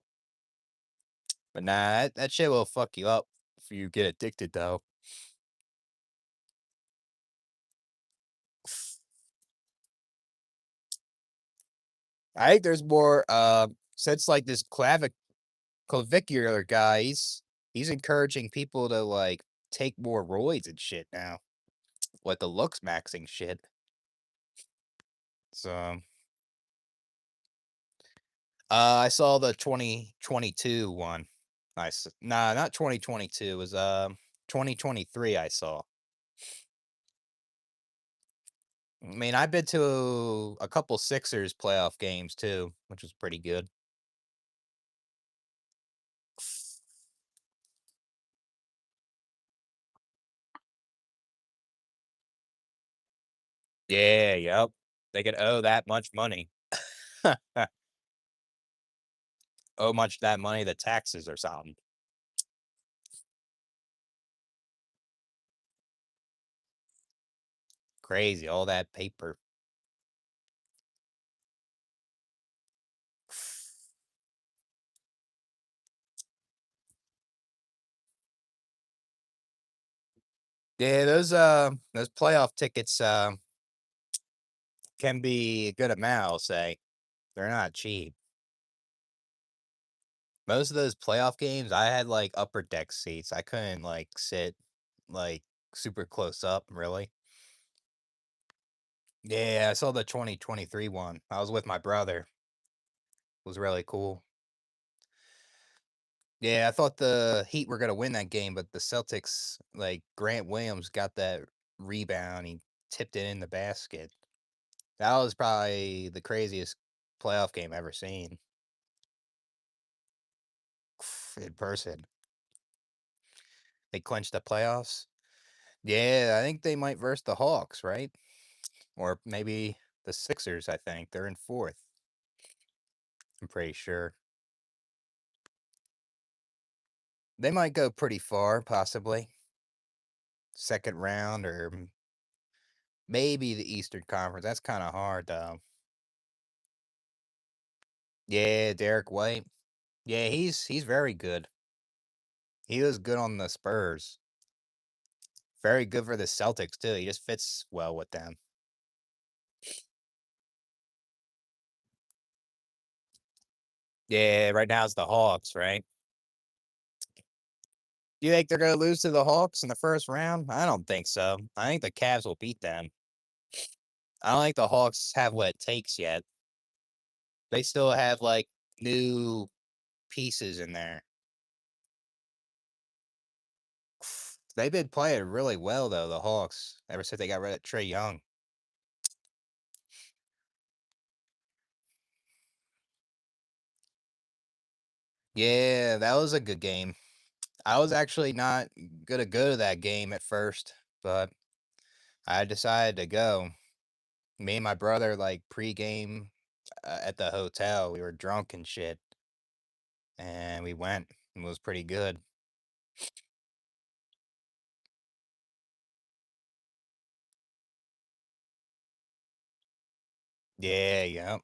But nah, that shit will fuck you up if you get addicted though. I think there's more since like this clavicular guy, he's encouraging people to like take more roids and shit now. Like the looks maxing shit. So I saw the 2022 one. Nah, not 2022. It was 2023 I saw. I mean, I've been to a couple Sixers playoff games too, which was pretty good. Yeah, yep. They could owe that much money. Owe much that money the taxes or something. Crazy, all that paper. Yeah, those playoff tickets can be a good amount, I'll say. They're not cheap. Most of those playoff games, I had like upper deck seats. I couldn't like sit like super close up, really. Yeah, I saw the 2023 one. I was with my brother. It was really cool. Yeah, I thought the Heat were gonna win that game, but the Celtics, like Grant Williams got that rebound. He tipped it in the basket. That was probably the craziest playoff game ever seen in person. They clinched the playoffs. Yeah, I think they might verse the Hawks, right? Or maybe the Sixers, I think. They're in fourth. I'm pretty sure. They might go pretty far, possibly. Second round or maybe the Eastern Conference. That's kind of hard, though. Yeah, Derek White. Yeah, he's very good. He was good on the Spurs. Very good for the Celtics, too. He just fits well with them. Yeah, right now it's the Hawks, right? Do you think they're going to lose to the Hawks in the first round? I don't think so. I think the Cavs will beat them. I don't think the Hawks have what it takes yet. They still have like new pieces in there. They've been playing really well though, the Hawks, ever since they got rid of Trey Young. Yeah, that was a good game. I was actually not gonna go to that game at first, but I decided to go. Me and my brother like pregame at the hotel. We were drunk and shit, and we went. It was pretty good. Yeah, yeah,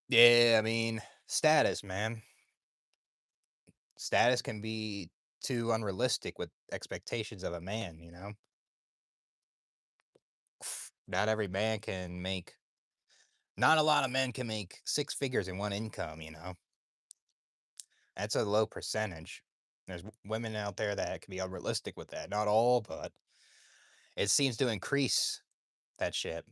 yeah. I mean, status, man. Status can be too unrealistic with expectations of a man. Not every man can make. Not a lot of men can make six figures in one income. That's a low percentage. There's women out there that can be unrealistic with that. Not all, but it seems to increase that shit.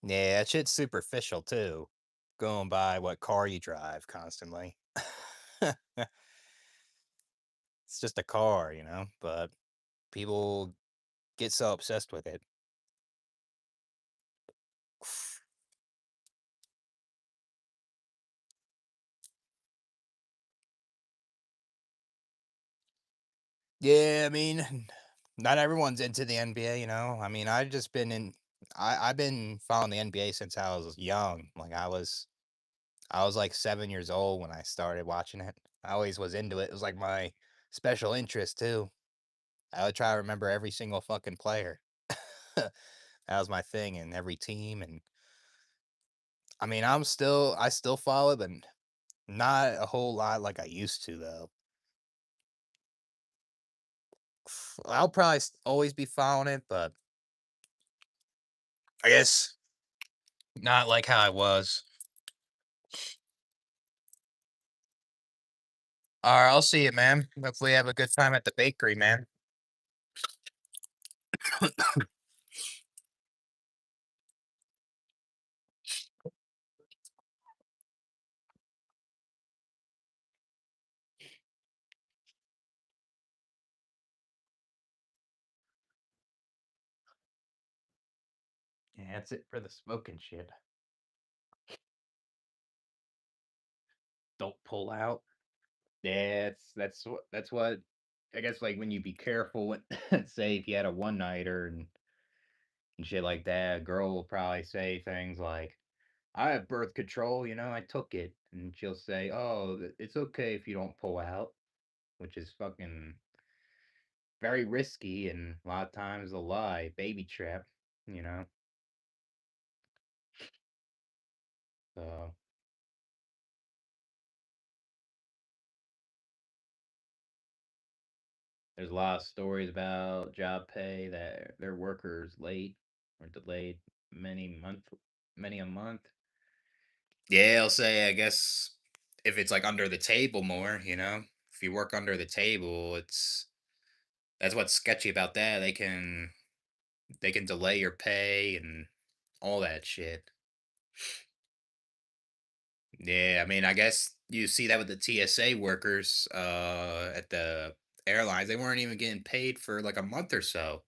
Yeah, that shit's superficial too. Going by what car you drive constantly. It's just a car, but people get so obsessed with it. Yeah, I mean, not everyone's into the NBA. I mean, I've been following the NBA since I was young. Like I was like 7 years old when I started watching it. I always was into it. It was like my special interest too. I would try to remember every single fucking player. That was my thing in every team. And I mean, I still follow it, but not a whole lot like I used to though. I'll probably always be following it, but I guess not like how I was. All right, I'll see you, man. Hopefully, you have a good time at the bakery, man. Yeah, that's it for the smoking shit. Don't pull out. Yeah, that's what I guess like when you be careful when say if you had a one nighter and shit like that, a girl will probably say things like, I have birth control, I took it. And she'll say, oh, it's okay if you don't pull out, which is fucking very risky and a lot of times a lie, baby trap, you know. So there's a lot of stories about job pay that their workers late or delayed many a month. Yeah, I'll say I guess if it's like under the table more. If you work under the table, that's what's sketchy about that. They can delay your pay and all that shit. Yeah, I mean, I guess you see that with the TSA workers at the airlines. They weren't even getting paid for like a month or so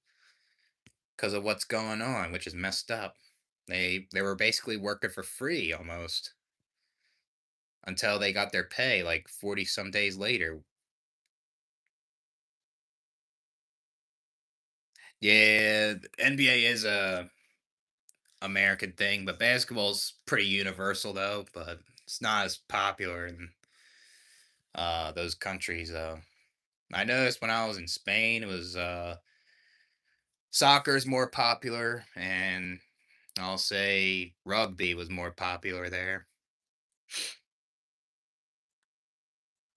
because of what's going on, which is messed up. They were basically working for free almost. until they got their pay like 40 some days later. Yeah, NBA is a American thing, but basketball's pretty universal though, but it's not as popular in those countries though. I noticed when I was in Spain, it was soccer is more popular, and I'll say rugby was more popular there,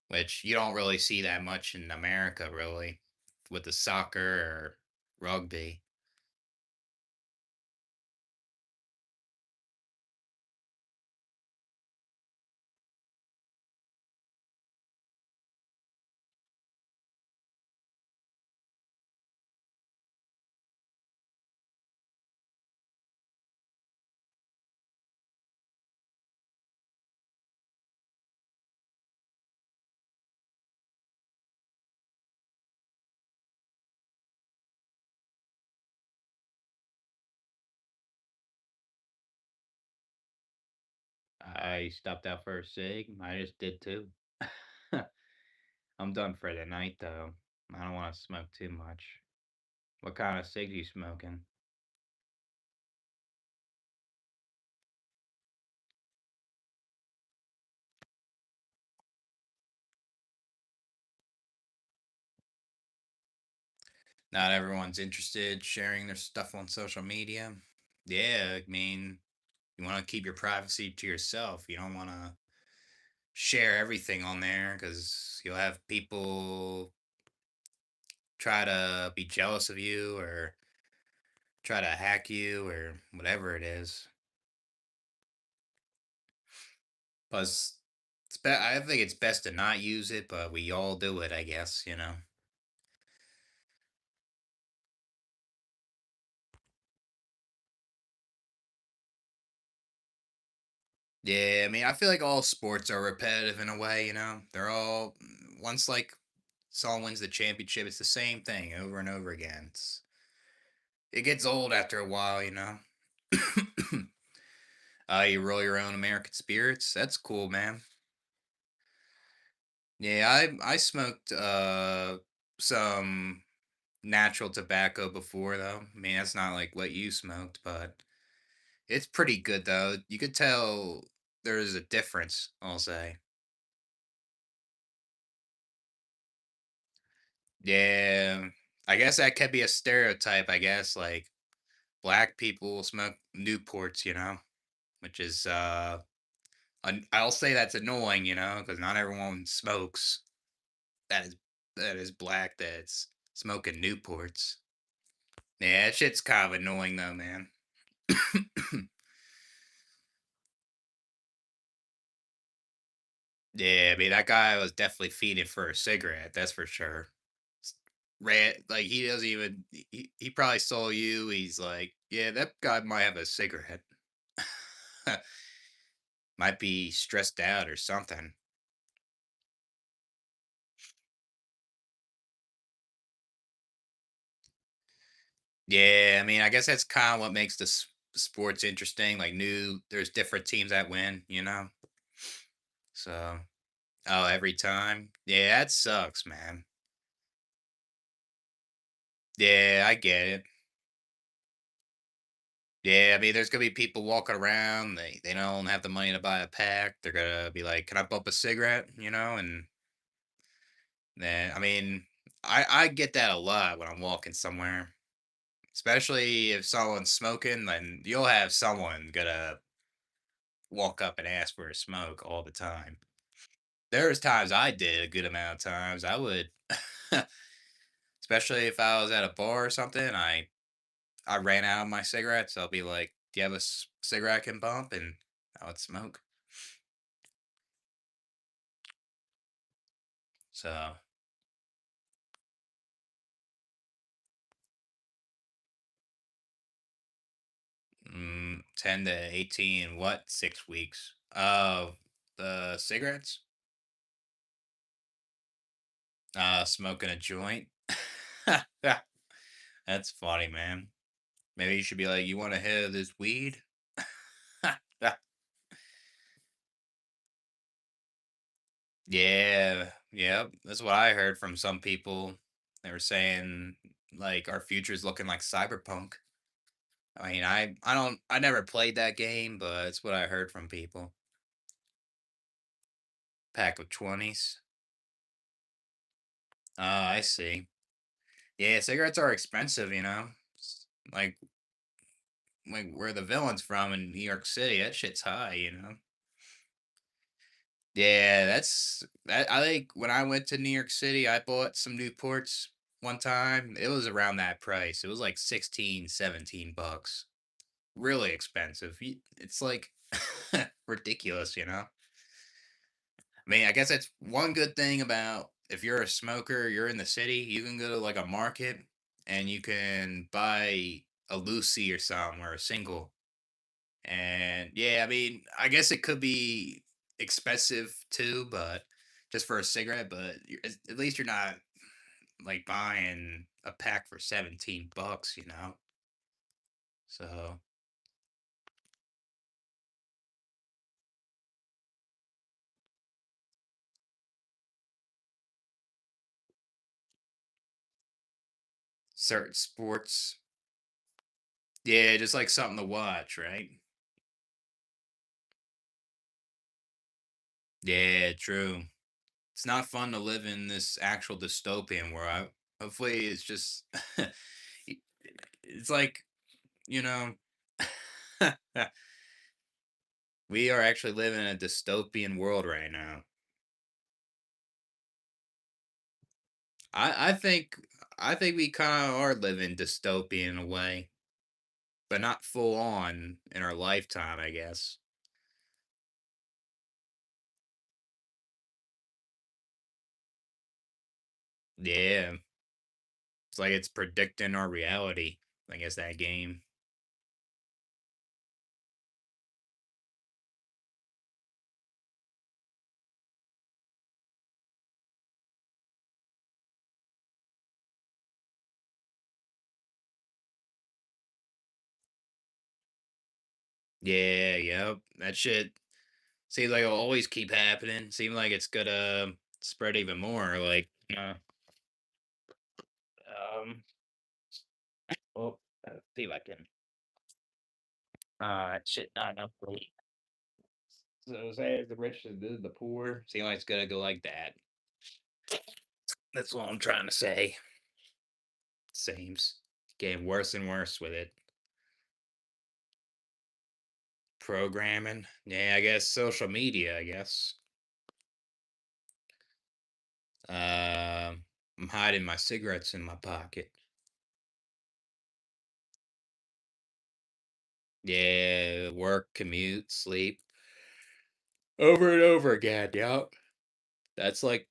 which you don't really see that much in America, really, with the soccer or rugby. I stopped out for a cig. I just did too. I'm done for the night though. I don't want to smoke too much. What kind of cigs you smoking? Not everyone's interested sharing their stuff on social media. Yeah, I mean, you want to keep your privacy to yourself. You don't want to share everything on there because you'll have people try to be jealous of you or try to hack you or whatever it is. Plus, I think it's best to not use it, but we all do it, I guess, you know? Yeah, I mean, I feel like all sports are repetitive in a way, you know? They're all, once like someone wins the championship, it's the same thing over and over again. It gets old after a while, you know? You roll your own American spirits. That's cool, man. Yeah, I smoked some natural tobacco before though. I mean, that's not like what you smoked, but it's pretty good though. You could tell there's a difference, I'll say. Yeah. I guess that could be a stereotype, I guess, like black people smoke Newports, you know, which is I'll say that's annoying, you know, because not everyone smokes that is that is black that's smoking Newports. Yeah, that shit's kind of annoying though, man. Yeah, I mean that guy was definitely feeding for a cigarette, that's for sure. Red, like he doesn't even he probably saw you. He's like, yeah, that guy might have a cigarette. Might be stressed out or something. Yeah, I mean, I guess that's kind of what makes the sports interesting. Like, there's different teams that win, you know. So, oh, every time, yeah, that sucks, man. Yeah, I get it. Yeah, I mean, there's gonna be people walking around. They don't have the money to buy a pack. They're gonna be like, "Can I bump a cigarette?" You know, and then I mean, I get that a lot when I'm walking somewhere, especially if someone's smoking. Then you'll have someone gonna walk up and ask for a smoke all the time. There's times I did a good amount of times. I would, especially if I was at a bar or something. I ran out of my cigarettes. I'll be like, "Do you have a cigarette I can bump?" And I would smoke. So 10 to 18, what 6 weeks? The cigarettes. Smoking a joint. That's funny, man. Maybe you should be like, "You want a hit of this weed?" Yeah, yep. That's what I heard from some people. They were saying like our future's looking like cyberpunk. I mean, I never played that game, but it's what I heard from people. Pack of 20s. Oh, I see. Yeah, cigarettes are expensive, Like where the villain's from in New York City, that shit's high. Yeah, that I think when I went to New York City, I bought some Newports one time. It was around that price. It was like 16, 17 bucks. Really expensive. It's like ridiculous. I mean, I guess that's one good thing about if you're a smoker, you're in the city, you can go to like a market and you can buy a Lucy or something or a single. And yeah, I mean, I guess it could be expensive too, but just for a cigarette, but at least you're not like buying a pack for 17 bucks. So, certain sports, yeah, just like something to watch, right? Yeah, true. It's not fun to live in this actual dystopian world. Hopefully, it's just, it's like, you know, we are actually living in a dystopian world right now. I think I think we kind of are living dystopian in a way, but not full on in our lifetime, I guess. Yeah, it's like it's predicting our reality. I guess that game. Yeah, yep. That shit seems like it'll always keep happening. Seems like it's gonna spread even more. Like, um, oh, see if I can. Shit, not enough weight. So say the rich is the poor. Seems like it's gonna go like that. That's what I'm trying to say. Seems getting worse and worse with it. Programming. Yeah, I guess social media, I guess. I'm hiding my cigarettes in my pocket. Yeah, work, commute, sleep. Over and over again, yep. That's like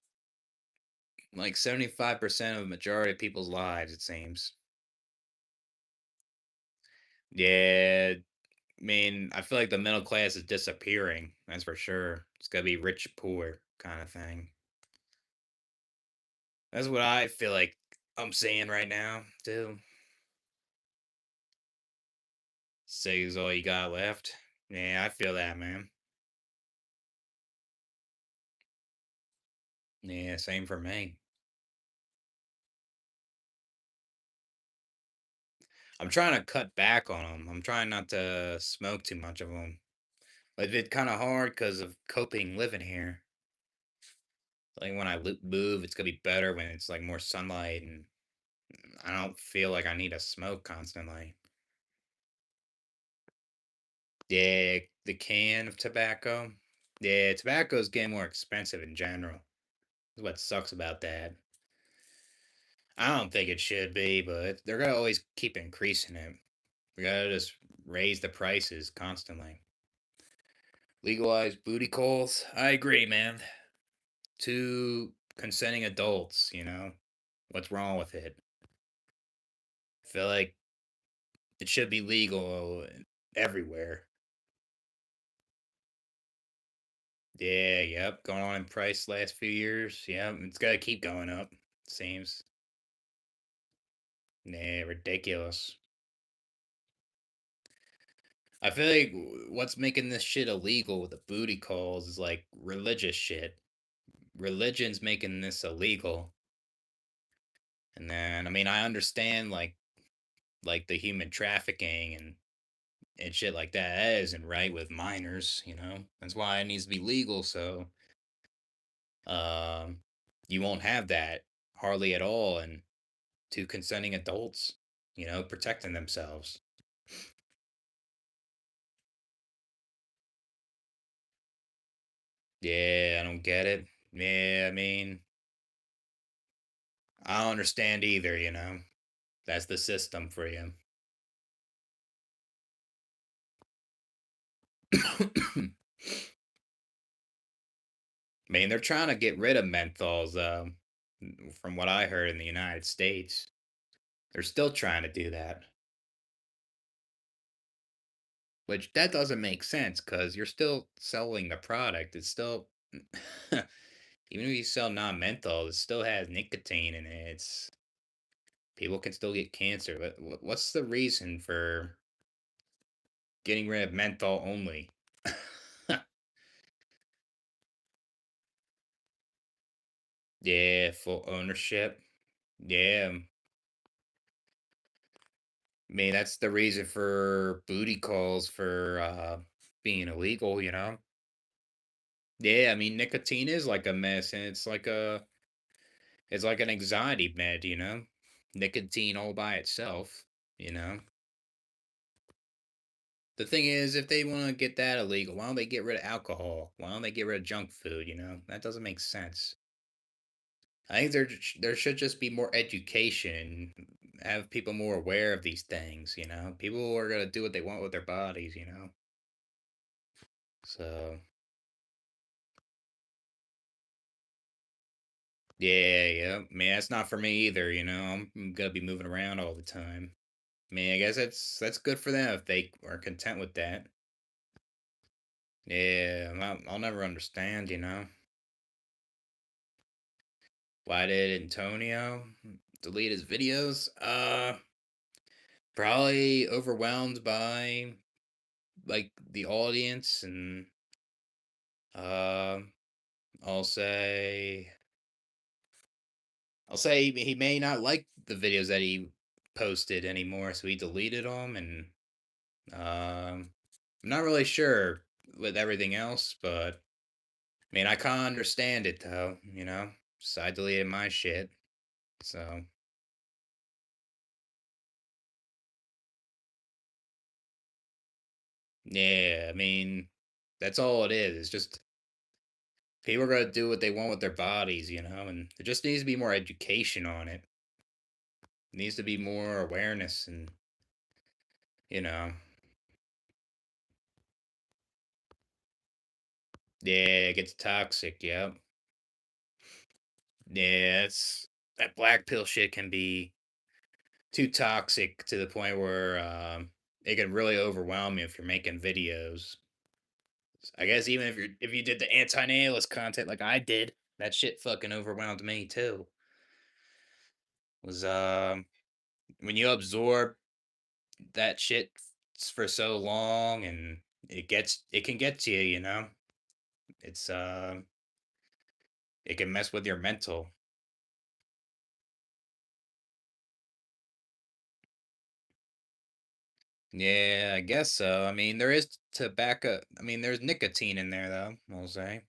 75% of the majority of people's lives, it seems. Yeah, I mean, I feel like the middle class is disappearing. That's for sure. It's gonna be rich, poor kind of thing. That's what I feel like I'm seeing right now, too. Saves all you got left. Yeah, I feel that, man. Yeah, same for me. I'm trying to cut back on them. I'm trying not to smoke too much of them. But it's kind of hard because of coping living here. Like when I move, it's gonna be better when it's like more sunlight, and I don't feel like I need to smoke constantly. Yeah, the can of tobacco. Yeah, tobacco is getting more expensive in general. That's what sucks about that. I don't think it should be, but they're gonna always keep increasing it. We gotta just raise the prices constantly. Legalize booty calls. I agree, man. To consenting adults. What's wrong with it? I feel like it should be legal everywhere. Yeah, yep. Going on in price last few years. Yeah, it's gotta keep going up. Seems. Nah, ridiculous. I feel like what's making this shit illegal with the booty calls is like religious shit. religion's making this illegal. And then, I mean, I understand like the human trafficking and shit like that. That isn't right with minors, you know. That's why it needs to be legal. So, um, you won't have that hardly at all, and two consenting adults, you know, protecting themselves. Yeah, I don't get it. Yeah, I mean, I don't understand either, you know. That's the system for you. I mean, they're trying to get rid of menthols, from what I heard in the United States. They're still trying to do that, which that doesn't make sense because you're still selling the product. It's still, even if you sell non-menthol, it still has nicotine in it. It's people can still get cancer. What's the reason for getting rid of menthol only? Yeah, full ownership. Yeah, I mean that's the reason for booty calls for being illegal. You know. Yeah, I mean nicotine is like a mess, and it's like an anxiety med. You know, nicotine all by itself. You know. The thing is, if they want to get that illegal, why don't they get rid of alcohol? Why don't they get rid of junk food? You know, that doesn't make sense. I think there should just be more education, have people more aware of these things. You know, people are gonna do what they want with their bodies. You know, so yeah, yeah. I mean, that's not for me either. You know, I'm gonna be moving around all the time. I mean, I guess that's good for them if they are content with that. Yeah, I'll never understand. You know, why did Antonio delete his videos? Probably overwhelmed by like the audience and Um, I'll say I'll say he may not like the videos that he posted anymore, so he deleted them. And I'm not really sure with everything else, but I mean, I kind of understand it though, you know. So I deleted my shit. So yeah, I mean, that's all it is. It's just people are gonna do what they want with their bodies, you know, and there just needs to be more education on it. Needs to be more awareness, and you know, yeah, it gets toxic. Yep. Yeah, it's that black pill shit can be too toxic to the point where it can really overwhelm you if you're making videos. I guess even if you did the anti-natalist content like I did, that shit fucking overwhelmed me too. Was when you absorb that shit for so long and it can get to you, you know. It's it can mess with your mental. Yeah, I guess so. I mean, there is tobacco. I mean, there's nicotine in there, though, I'll say.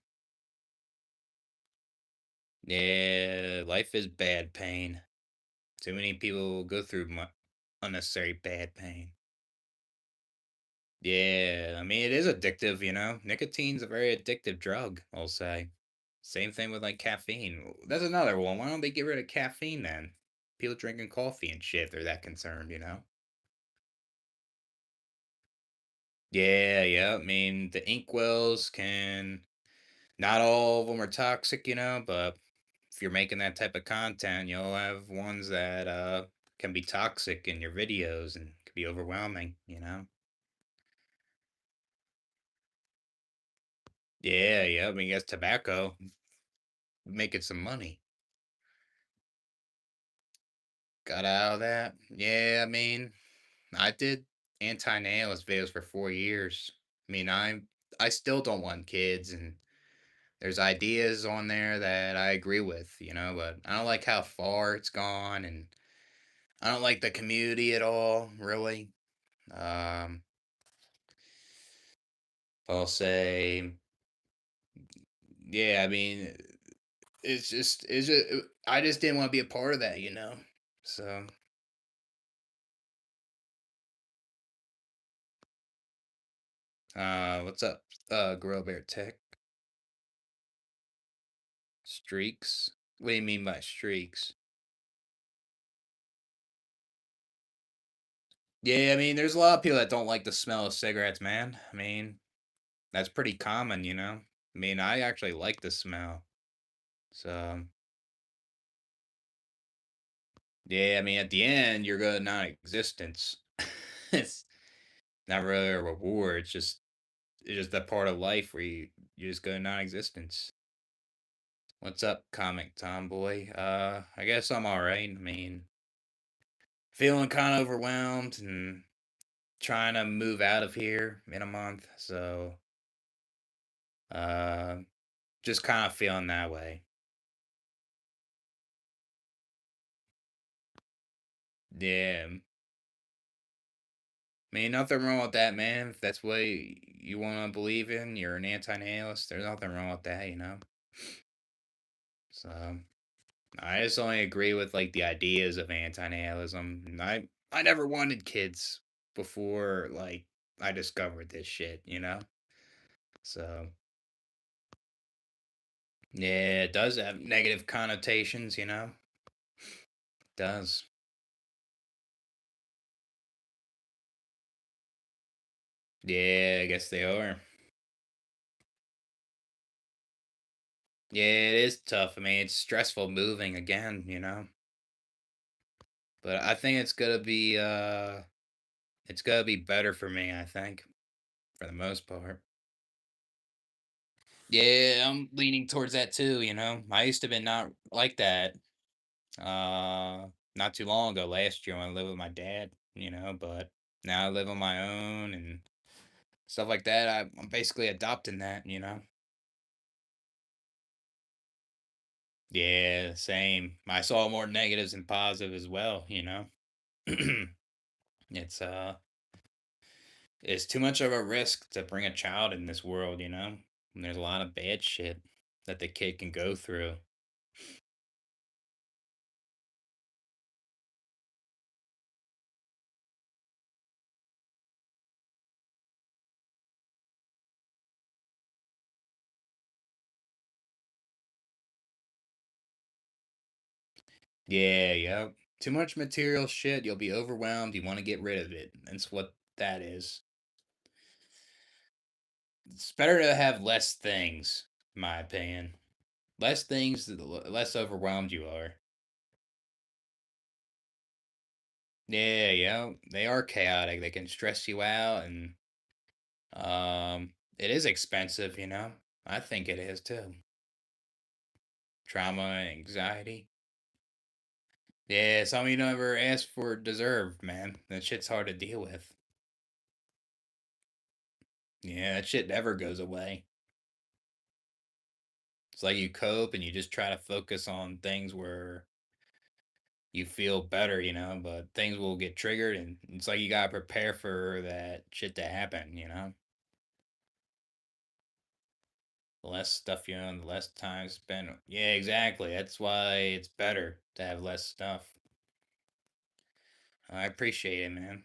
Yeah, life is bad pain. Too many people go through unnecessary bad pain. Yeah, I mean, it is addictive, you know? Nicotine's a very addictive drug, I'll say. Same thing with like caffeine. That's another one. Why don't they get rid of caffeine then? People drinking coffee and shit, they're that concerned, you know? Yeah, yeah. I mean, the inkwells can not all of them are toxic, you know, but if you're making that type of content, you'll have ones that can be toxic in your videos and could be overwhelming, you know. Yeah, yeah. I mean, you got tobacco making some money. Got out of that. Yeah, I mean, I did anti-natalist videos for 4 years. I mean, I still don't want kids, and there's ideas on there that I agree with, but I don't like how far it's gone, and I don't like the community at all, really. Um, I'll say, yeah, I mean, it's just, I just didn't want to be a part of that. So, what's up, Grill Bear Tech? Streaks? What do you mean by streaks? Yeah, I mean, there's a lot of people that don't like the smell of cigarettes, man. I mean, that's pretty common. I mean, I actually like the smell. So, yeah, I mean, at the end, you're going non-existence. It's not really a reward. It's just that part of life where you just go non-existence. What's up, comic tomboy? I guess I'm all right. I mean, feeling kind of overwhelmed and trying to move out of here in a month. So, uh, just kind of feeling that way. Yeah. I mean, nothing wrong with that, man. If that's what you want to believe in, you're an anti-nihilist. There's nothing wrong with that. So I just only agree with like the ideas of anti-nihilism. And I never wanted kids before like I discovered this shit. So yeah, it does have negative connotations. It does. Yeah, I guess they are. Yeah, it is tough. I mean, it's stressful moving again. But I think it's gonna be better for me, I think, for the most part. Yeah, I'm leaning towards that too. I used to be not like that. Not too long ago, last year when I lived with my dad, but now I live on my own and stuff like that. I'm basically adopting that. Yeah, same. I saw more negatives than positive as well. It's it's too much of a risk to bring a child in this world. And there's a lot of bad shit that the kid can go through. Yeah, yep. Too much material shit, you'll be overwhelmed, you want to get rid of it. That's what that is. It's better to have less things, in my opinion. Less things, the less overwhelmed you are. Yeah, yeah. They are chaotic. They can stress you out, and it is expensive. I think it is too. Trauma, anxiety. Yeah, some of you never asked for deserve, man. That shit's hard to deal with. Yeah, that shit never goes away. It's like you cope and you just try to focus on things where you feel better, but things will get triggered and it's like you gotta prepare for that shit to happen. The less stuff the less time spent. Yeah, exactly. That's why it's better to have less stuff. I appreciate it, man.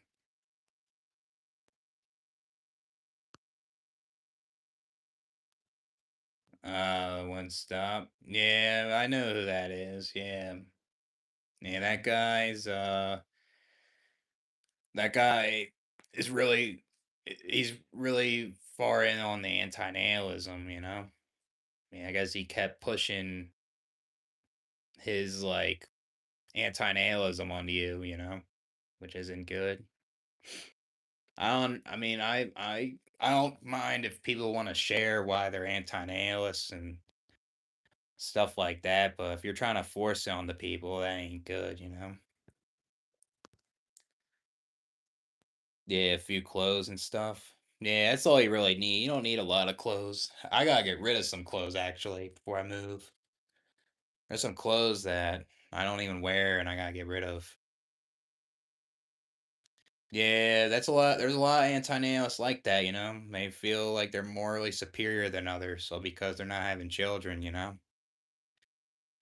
One stop. Yeah, I know who that is. Yeah. Yeah, that guy is really he's really far in on the anti-natalism. I mean, I guess he kept pushing his like anti-natalism onto you, which isn't good. I mean, I don't mind if people want to share why they're anti-natalists and stuff like that, but if you're trying to force it on the people, that ain't good. Yeah, a few clothes and stuff. Yeah, that's all you really need. You don't need a lot of clothes. I gotta get rid of some clothes actually before I move. There's some clothes that I don't even wear and I gotta get rid of. Yeah, that's a lot. There's a lot of anti-nihilists like that, you know. They feel like they're morally superior than others, so because they're not having children, you know,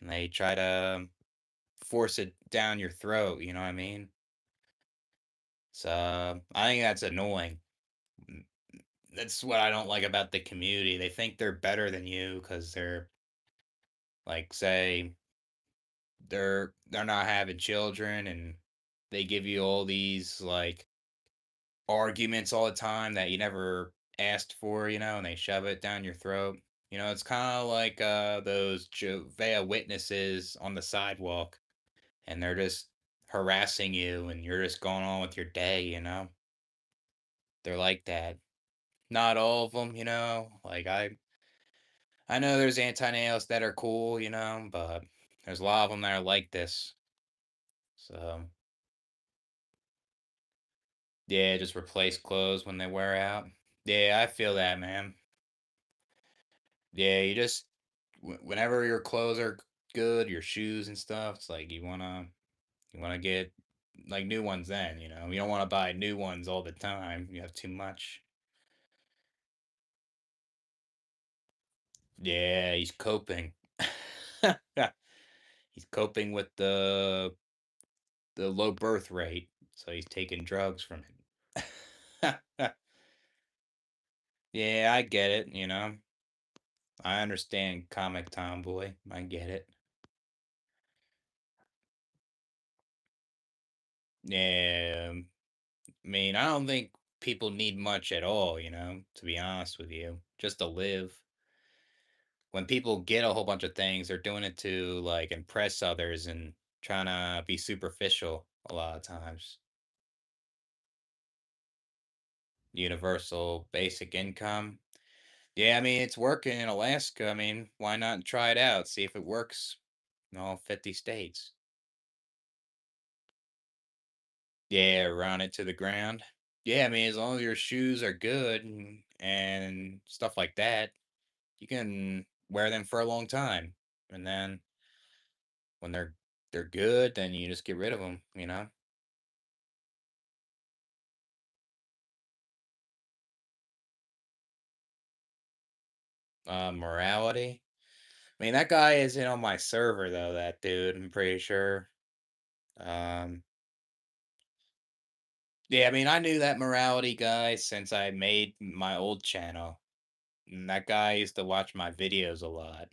and they try to force it down your throat. You know what I mean? So I think that's annoying. Mm, That's what I don't like about the community. They think they're better than you because they're like, say, they're not having children, and they give you all these like arguments all the time that you never asked for, you know, and they shove it down your throat. You know, it's kind of like those Jehovah Witnesses on the sidewalk, and they're just harassing you, and you're just going on with your day, you know? They're like that. Not all of them, you know? Like, I know there's anti-nails that are cool, you know, but there's a lot of them that are like this. So, yeah, just replace clothes when they wear out. Yeah, I feel that, man. Yeah, you just whenever your clothes are good, your shoes and stuff, it's like you wanna get like new ones then, you know. You don't want to buy new ones all the time. You have too much. Yeah, he's coping. He's coping with the low birth rate, so he's taking drugs from it. Yeah, I get it, you know. I understand comic tomboy. I get it. Yeah, I mean, I don't think people need much at all, you know, to be honest with you, just to live. When people get a whole bunch of things, they're doing it to like impress others and trying to be superficial a lot of times. Universal basic income. Yeah, I mean, it's working in Alaska. I mean, why not try it out? See if it works in all 50 states. Yeah, run it to the ground. Yeah, I mean, as long as your shoes are good and stuff like that, you can wear them for a long time. And then when they're good, then you just get rid of them, you know? Morality. I mean, that guy is in on my server though, that dude, I'm pretty sure. Um yeah, I mean, I knew that morality guy since I made my old channel. And that guy used to watch my videos a lot.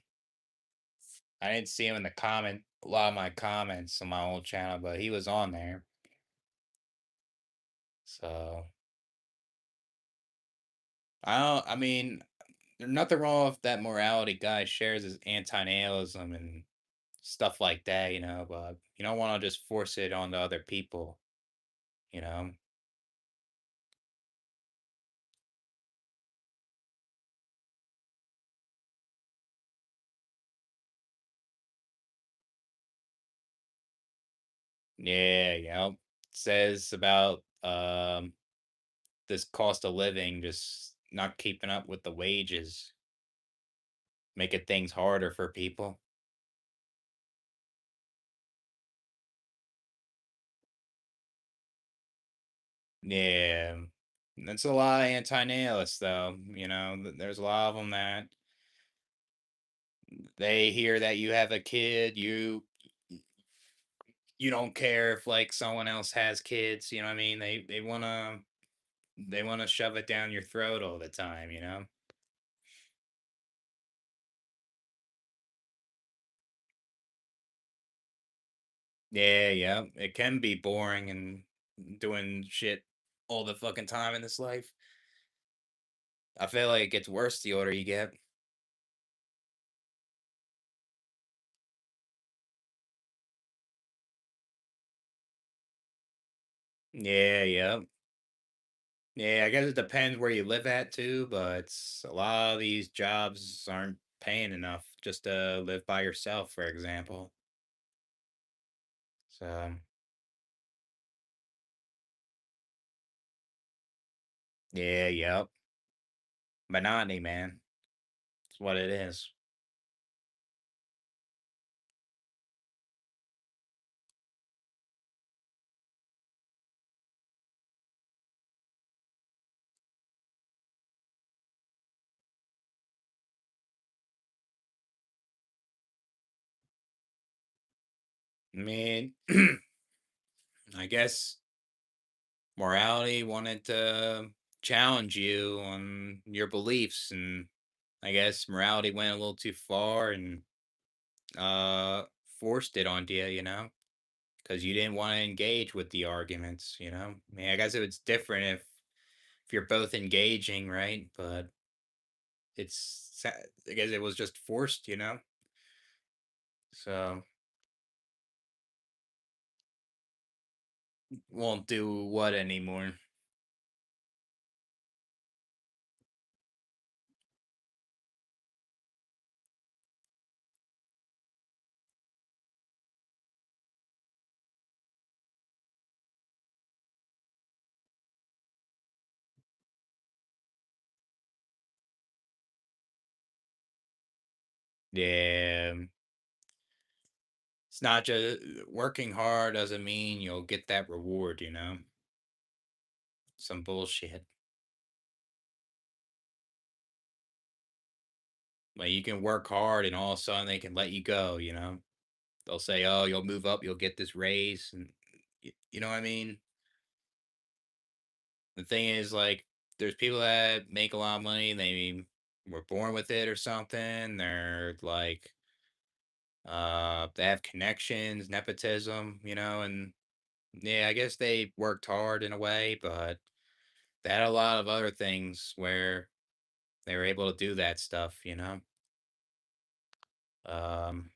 I didn't see him in the a lot of my comments on my old channel, but he was on there. So I mean, there's nothing wrong if that morality guy shares his anti-natalism and stuff like that, you know, but you don't want to just force it onto other people, you know. Yeah, you know, says about this cost of living just not keeping up with the wages, making things harder for people. Yeah, that's a lot of anti-nihilists, though. You know, there's a lot of them that they hear that you have a kid, you don't care if like someone else has kids. You know what I mean? They wanna shove it down your throat all the time. You know? Yeah, yeah. It can be boring and doing shit all the fucking time in this life. I feel like it gets worse the older you get. Yeah, yeah. Yeah, I guess it depends where you live at too, but a lot of these jobs aren't paying enough just to live by yourself, for example. So, Yeah, yep. Monotony, man. It's what it is. I mean, I guess morality wanted to challenge you on your beliefs, and I guess morality went a little too far and uh forced it onto you, because you didn't want to engage with the arguments. I mean, I guess it's different if you're both engaging, right? But I guess it was just forced. So won't do what anymore? Yeah, it's not just working hard doesn't mean you'll get that reward. Some bullshit. Like you can work hard and all of a sudden they can let you go. They'll say, "Oh, you'll move up, you'll get this raise," and you know what I mean. The thing is, like, there's people that make a lot of money. They were born with it or something. They're like, they have connections, nepotism, and yeah, I guess they worked hard in a way, but they had a lot of other things where they were able to do that stuff. Um,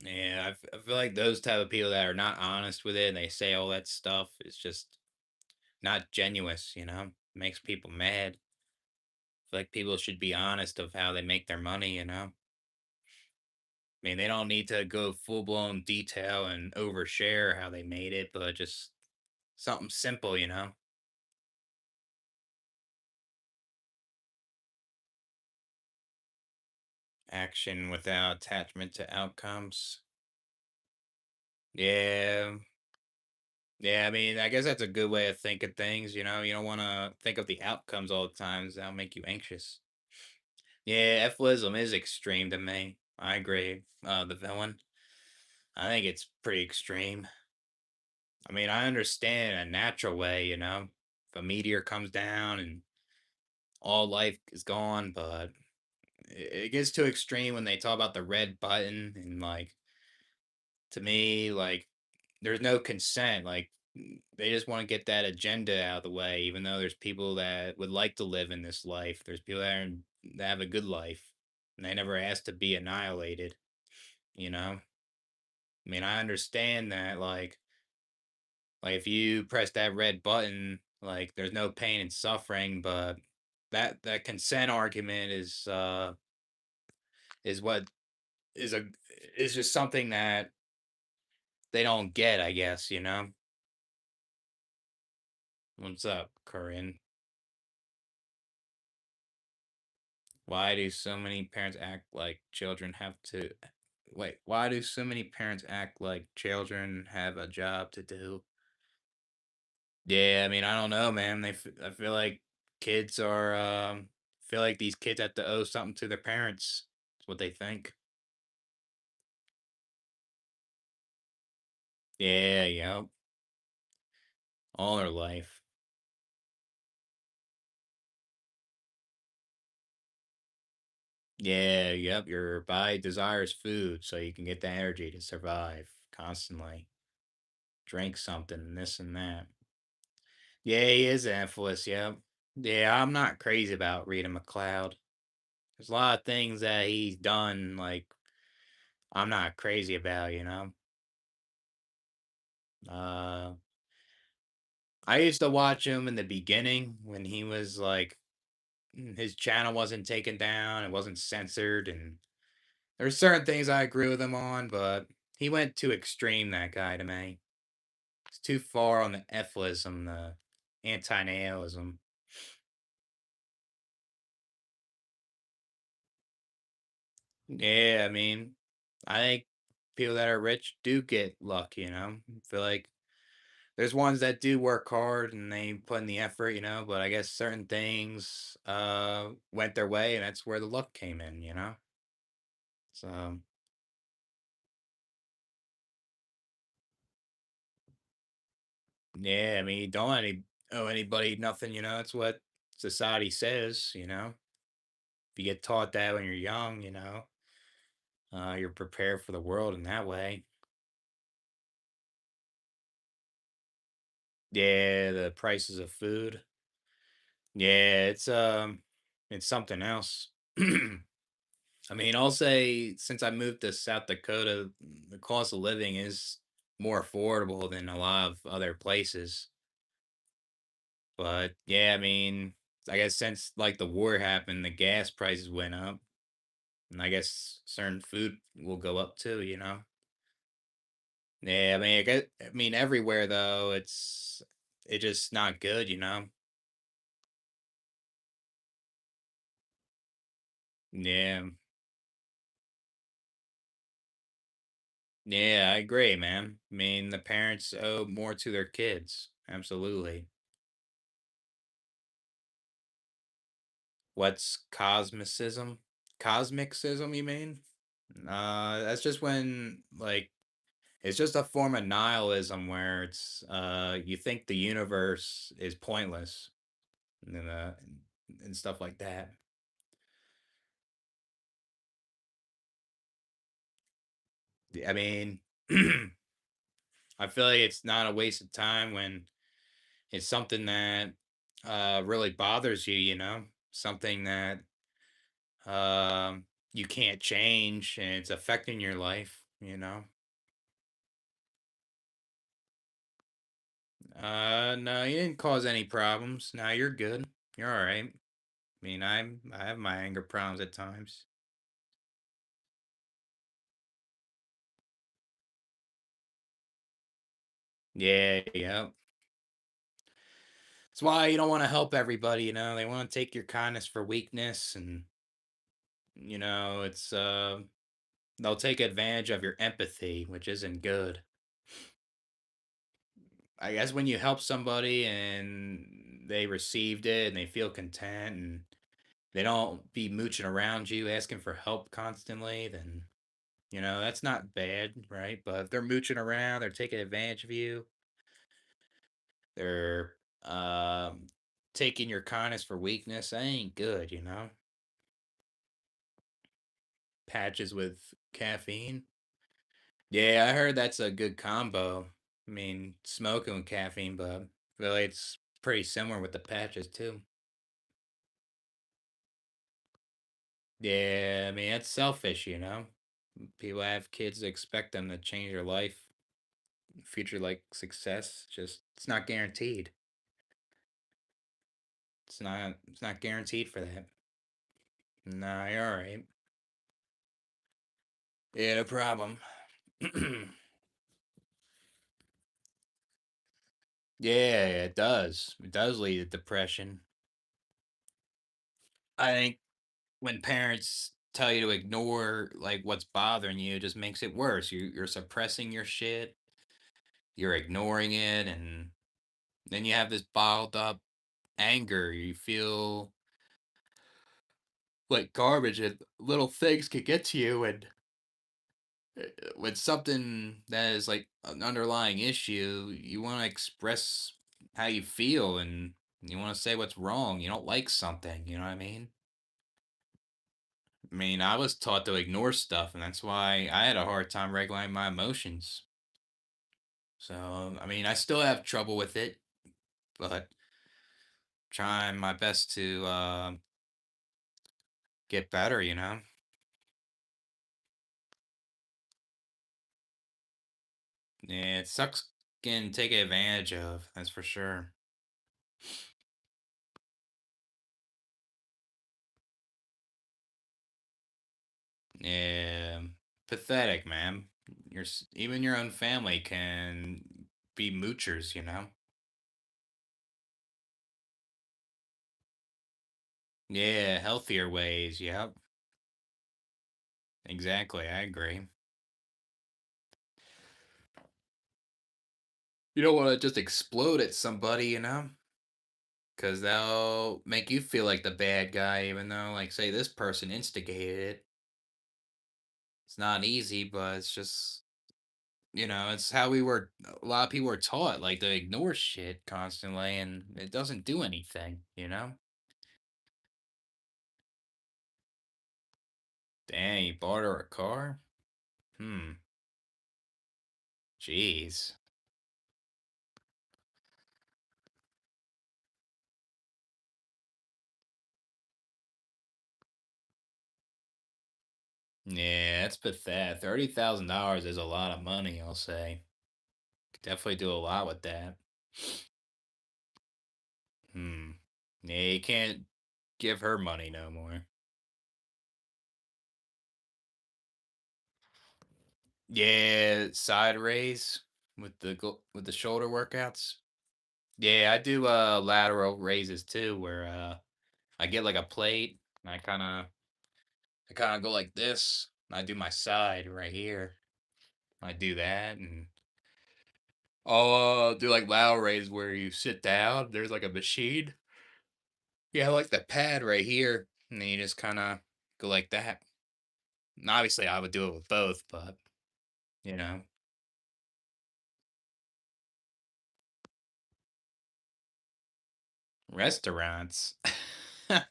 yeah, I feel like those type of people that are not honest with it and they say all that stuff is just not genuine. Makes people mad. Feel like people should be honest of how they make their money. I mean, they don't need to go full blown detail and overshare how they made it, but just something simple. Action without attachment to outcomes. Yeah. Yeah, I mean, I guess that's a good way of thinking things. You don't want to think of the outcomes all the times. That'll make you anxious. Yeah, Ephlism is extreme to me. I agree. The villain. I think it's pretty extreme. I mean, I understand a natural way. If a meteor comes down and all life is gone, but it gets too extreme when they talk about the red button and like to me, like there's no consent. Like they just want to get that agenda out of the way, even though there's people that would like to live in this life. There's people that have a good life and they never asked to be annihilated, you know? I mean, I understand that like if you press that red button, like there's no pain and suffering, but that consent argument is what is a is just something that they don't get, I guess. What's up, Corinne? Why do so many parents act like children have to wait? Why do so many parents act like children have a job to do? Yeah, I mean, I don't know, man. I feel like kids are feel like these kids have to owe something to their parents. That's what they think. Yeah, yep. All their life. Yeah, yep. Your body desires food so you can get the energy to survive constantly. Drink something, this and that. Yeah, he is an influence, yep. Yeah, I'm not crazy about Rita McLeod. There's a lot of things that he's done, like I'm not crazy about. Uh I used to watch him in the beginning when he was like his channel wasn't taken down, it wasn't censored, and there's certain things I agree with him on, but he went too extreme, that guy to me. It's too far on the Flism, the anti-natalism. Yeah, I mean, I think people that are rich do get luck, I feel like there's ones that do work hard and they put in the effort, but I guess certain things went their way and that's where the luck came in. So yeah, I mean, you don't owe anybody nothing. That's what society says. If you get taught that when you're young, you're prepared for the world in that way. Yeah, the prices of food. Yeah, it's something else. I mean, I'll say since I moved to South Dakota, the cost of living is more affordable than a lot of other places. But yeah, I mean, I guess since like the war happened, the gas prices went up, and I guess certain food will go up too. Yeah, I mean, I mean everywhere though, it's just not good. Yeah, yeah, I agree, man. I mean, the parents owe more to their kids. Absolutely. What's cosmicism? Cosmicism, you mean? That's just when like it's just a form of nihilism where it's you think the universe is pointless and stuff like that. I mean, I feel like it's not a waste of time when it's something that really bothers you, something that you can't change and it's affecting your life. No, you didn't cause any problems. No, you're good. You're all right. I mean, I have my anger problems at times. Yeah, yeah. That's why you don't want to help everybody. They want to take your kindness for weakness and it's they'll take advantage of your empathy, which isn't good. I guess when you help somebody and they received it and they feel content and they don't be mooching around you asking for help constantly, then that's not bad, right? But if they're mooching around, they're taking advantage of you, they're taking your kindness for weakness, that ain't good. Patches with caffeine. Yeah, I heard that's a good combo. I mean, smoking with caffeine, but really it's pretty similar with the patches too. Yeah, I mean, it's selfish. People have kids expect them to change their life, future like success. Just it's not guaranteed. It's not guaranteed for that. Nah, you're all right. Yeah, no problem. Yeah, it does. It does lead to depression. I think when parents tell you to ignore like what's bothering you, it just makes it worse. You're suppressing your shit. You're ignoring it, and then you have this bottled up anger. You feel like garbage, and little things could get to you, and with something that is like an underlying issue, you want to express how you feel and you want to say what's wrong. You don't like something, you know what I mean? I mean, I was taught to ignore stuff, and that's why I had a hard time regulating my emotions. So, I mean, I still have trouble with it, but trying my best to get better. Yeah, it sucks getting taken advantage of, that's for sure. Yeah, pathetic, man. Even your own family can be moochers. Yeah, healthier ways. Yep. Exactly, I agree. You don't want to just explode at somebody, because they'll make you feel like the bad guy, even though, like, say, this person instigated it. It's not easy, but it's just, it's how a lot of people were taught, like, to ignore shit constantly, and it doesn't do anything. Dang, you bought her a car? Hmm, jeez. Yeah, that's pathetic. $30,000 is a lot of money, I'll say. Could definitely do a lot with that. Hmm. Yeah, you can't give her money no more. Yeah, side raise with the shoulder workouts. Yeah, I do lateral raises too, where I get like a plate and I kind of go like this. And I do my side right here. I do that and I'll do like lateral raise where you sit down. There's like a machine. Yeah, I like the pad right here, and then you just kind of go like that. And obviously, I would do it with both, but you know, restaurants. I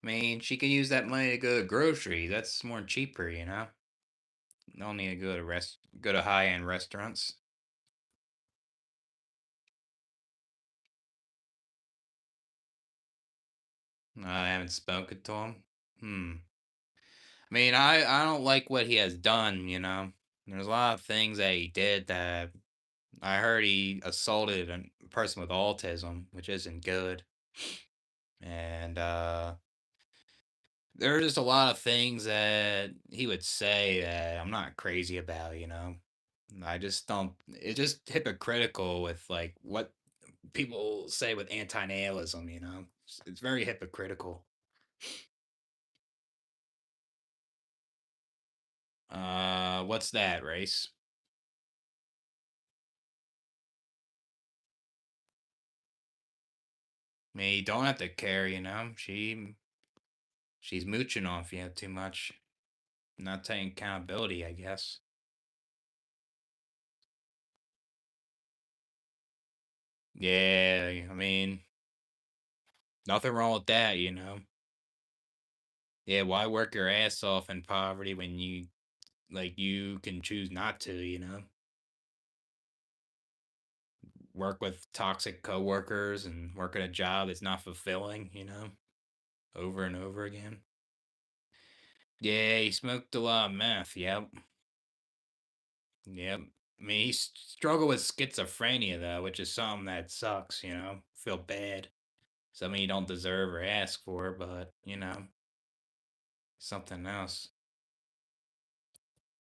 mean, she can use that money to go to groceries. That's more cheaper. Don't need to go to high end restaurants. I haven't spoken to him. Hmm. I mean, I don't like what he has done. There's a lot of things that he did that I heard he assaulted a person with autism, which isn't good. And there are just a lot of things that he would say that I'm not crazy about. I just don't it's just hypocritical with like what people say with anti-natalism. It's very hypocritical. What's that, race? I mean, you don't have to care. She's mooching off you too much. Not taking accountability, I guess. Yeah, I mean, nothing wrong with that. Yeah, why work your ass off in poverty when you can choose not to. Work with toxic coworkers and work at a job that's not fulfilling, over and over again. Yeah, he smoked a lot of meth. Yep. Yep. I mean, he struggled with schizophrenia though, which is something that sucks. Feel bad. Something you don't deserve or ask for, but something else.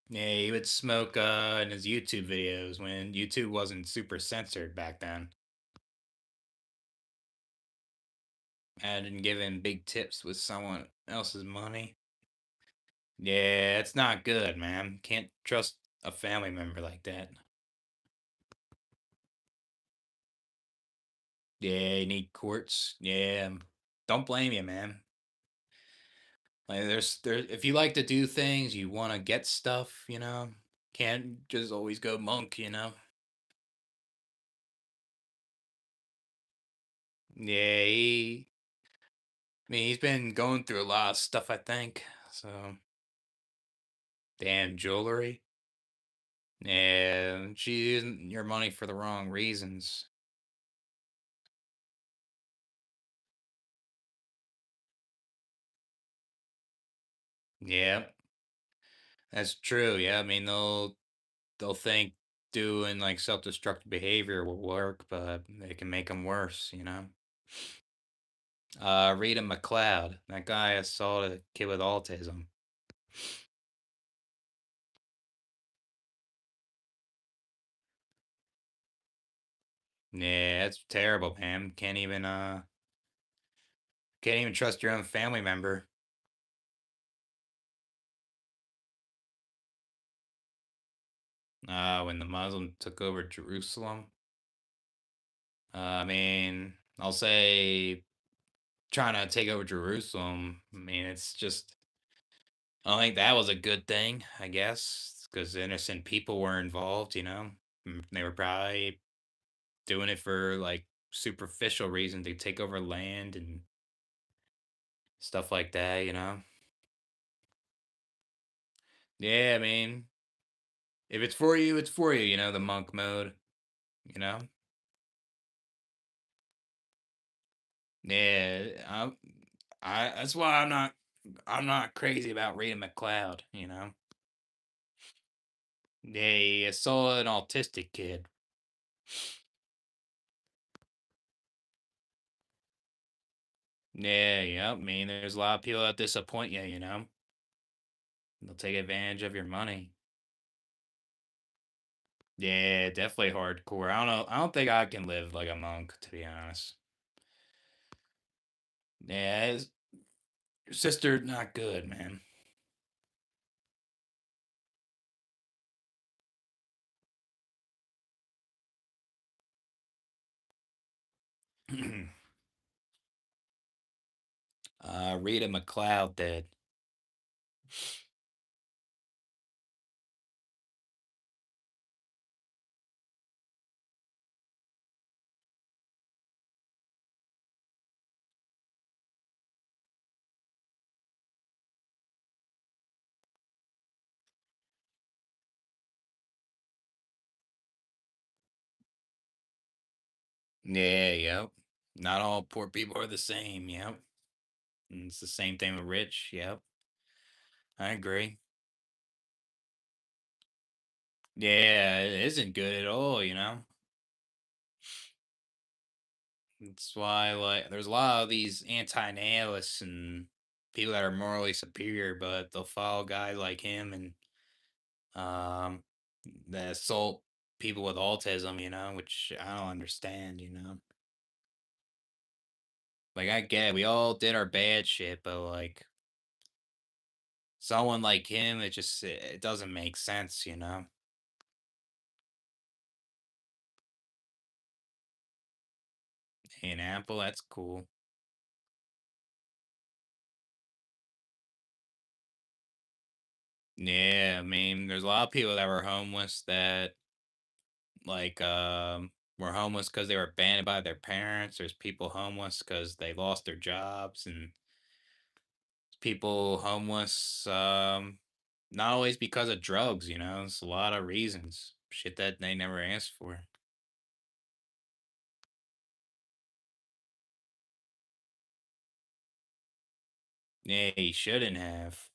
Yeah, he would smoke in his YouTube videos when YouTube wasn't super censored back then. And giving big tips with someone else's money. Yeah, it's not good, man. Can't trust a family member like that. Yeah, you need courts. Yeah, don't blame you, man. Like there. If you like to do things, you want to get stuff. Can't just always go monk. Yeah, I mean, he's been going through a lot of stuff, I think. So, damn jewelry. Yeah, she using your money for the wrong reasons. Yeah, that's true. Yeah, I mean they'll think doing like self-destructive behavior will work, but it can make them worse. Rita McLeod, that guy assaulted a kid with autism. Yeah, it's terrible, man. Can't even trust your own family member. when the Muslims took over Jerusalem. I mean, I'll say trying to take over Jerusalem. I mean, it's just I think that was a good thing, I guess, because innocent people were involved. They were probably doing it for like superficial reasons to take over land and stuff like that. Yeah, I mean, if it's for you, it's for you, the monk mode, you know? Yeah, that's why I'm not crazy about reading McLeod. Yeah, I saw an autistic kid. Yeah, yep. I mean, there's a lot of people that disappoint you. They'll take advantage of your money. Yeah, definitely hardcore. I don't know. I don't think I can live like a monk, to be honest. Yeah, your sister not good, man. Rita McLeod did. Yeah, yep. Not all poor people are the same. Yep. And it's the same thing with rich. Yep. I agree. Yeah, it isn't good at all. That's why, like, there's a lot of these anti-natalists and people that are morally superior, but they'll follow guys like him and um that assault people with autism, which I don't understand. Like, I get it, we all did our bad shit, but like someone like him, it doesn't make sense. An apple, that's cool. Yeah, I mean, there's a lot of people that were homeless that like were homeless because they were abandoned by their parents. There's people homeless because they lost their jobs, and people homeless not always because of drugs. It's a lot of reasons, shit that they never asked for. Yeah, he shouldn't have.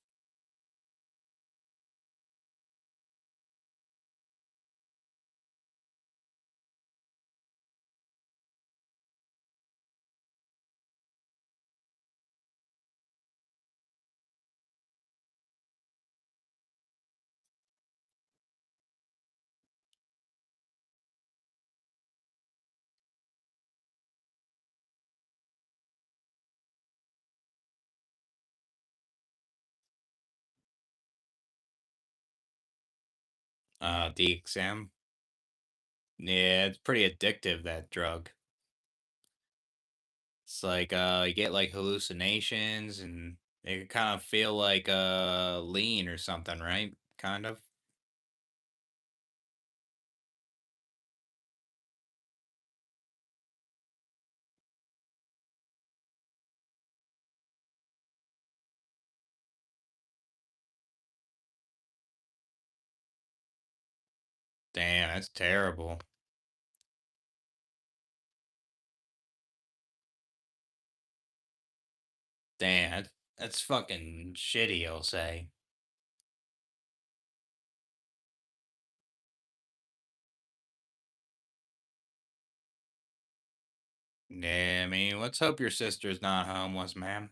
DXM. Yeah, it's pretty addictive, that drug. It's like you get like hallucinations, and they kind of feel like lean or something, right? Kind of. Damn, that's terrible. Damn, that's fucking shitty, I'll say. Yeah, I mean, let's hope your sister's not homeless, man.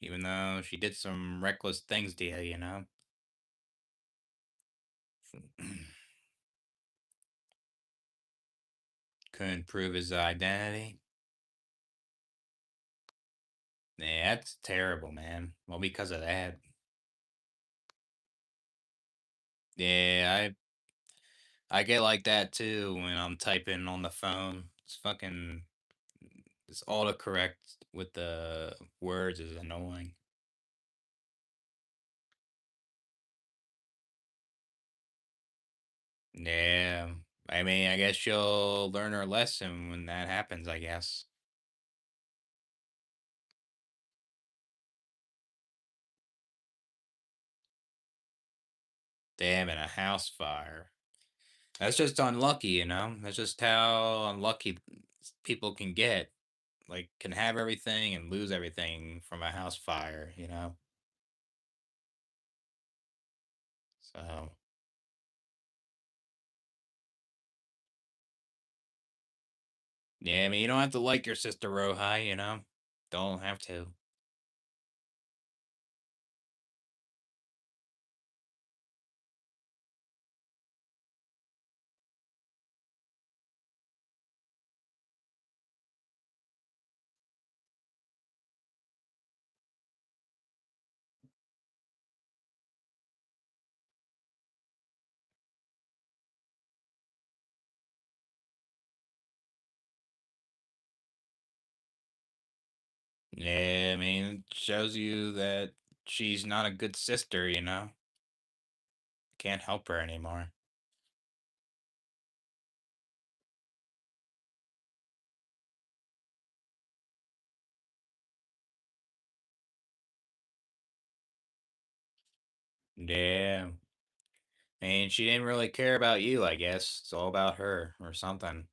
Even though she did some reckless things to you. Couldn't prove his identity. Yeah, that's terrible, man. Well, because of that. Yeah, I get like that too when I'm typing on the phone. It's autocorrect with the words is annoying. Yeah. I mean, I guess she'll learn her lesson when that happens, I guess. Damn, in a house fire. That's just unlucky, you know? That's just how unlucky people can get. Like, can have everything and lose everything from a house fire, you know? So, yeah, I mean, you don't have to like your sister Rohai, you know? Don't have to. Yeah, I mean, it shows you that she's not a good sister, you know? Can't help her anymore. Yeah. And she didn't really care about you, I guess. It's all about her or something.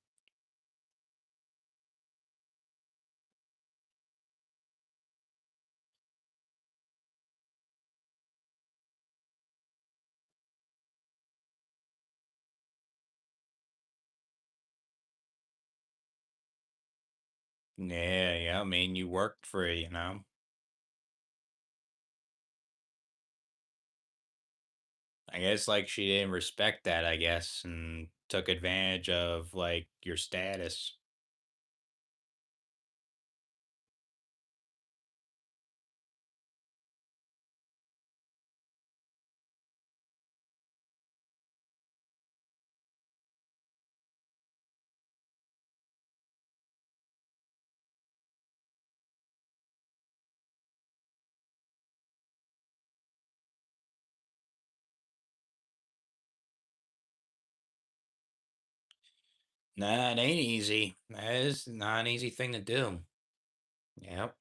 Yeah, yeah. I mean, you worked for it, you know? I guess like she didn't respect that, I guess, and took advantage of like your status. Nah, it ain't easy. That is not an easy thing to do. Yep.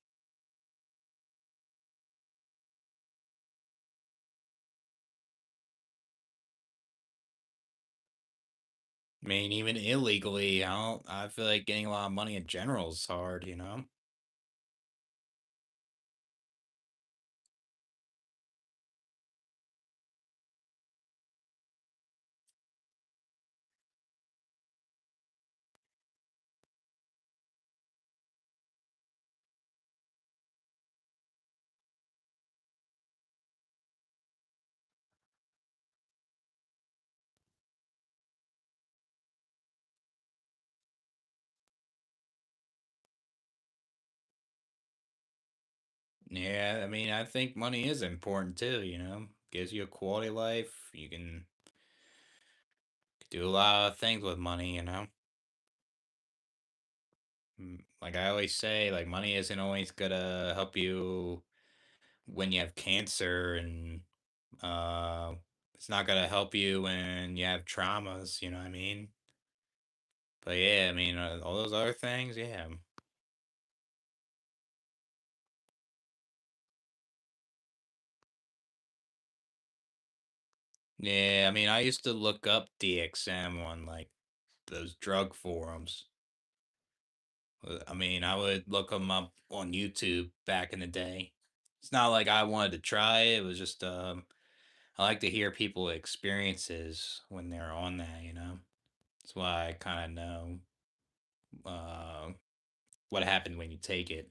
I mean, even illegally, I feel like getting a lot of money in general is hard, you know? Yeah, I mean, I think money is important too, you know? Gives you a quality life. You can do a lot of things with money, you know? Like I always say, like money isn't always gonna help you when you have cancer and uh it's not gonna help you when you have traumas, you know what I mean? But yeah, I mean, all those other things, yeah. Yeah, I mean, I used to look up DXM on like those drug forums. I mean, I would look them up on YouTube back in the day. It's not like I wanted to try it. It was just I like to hear people experiences when they're on that, you know. That's why I kind of know uh what happened when you take it.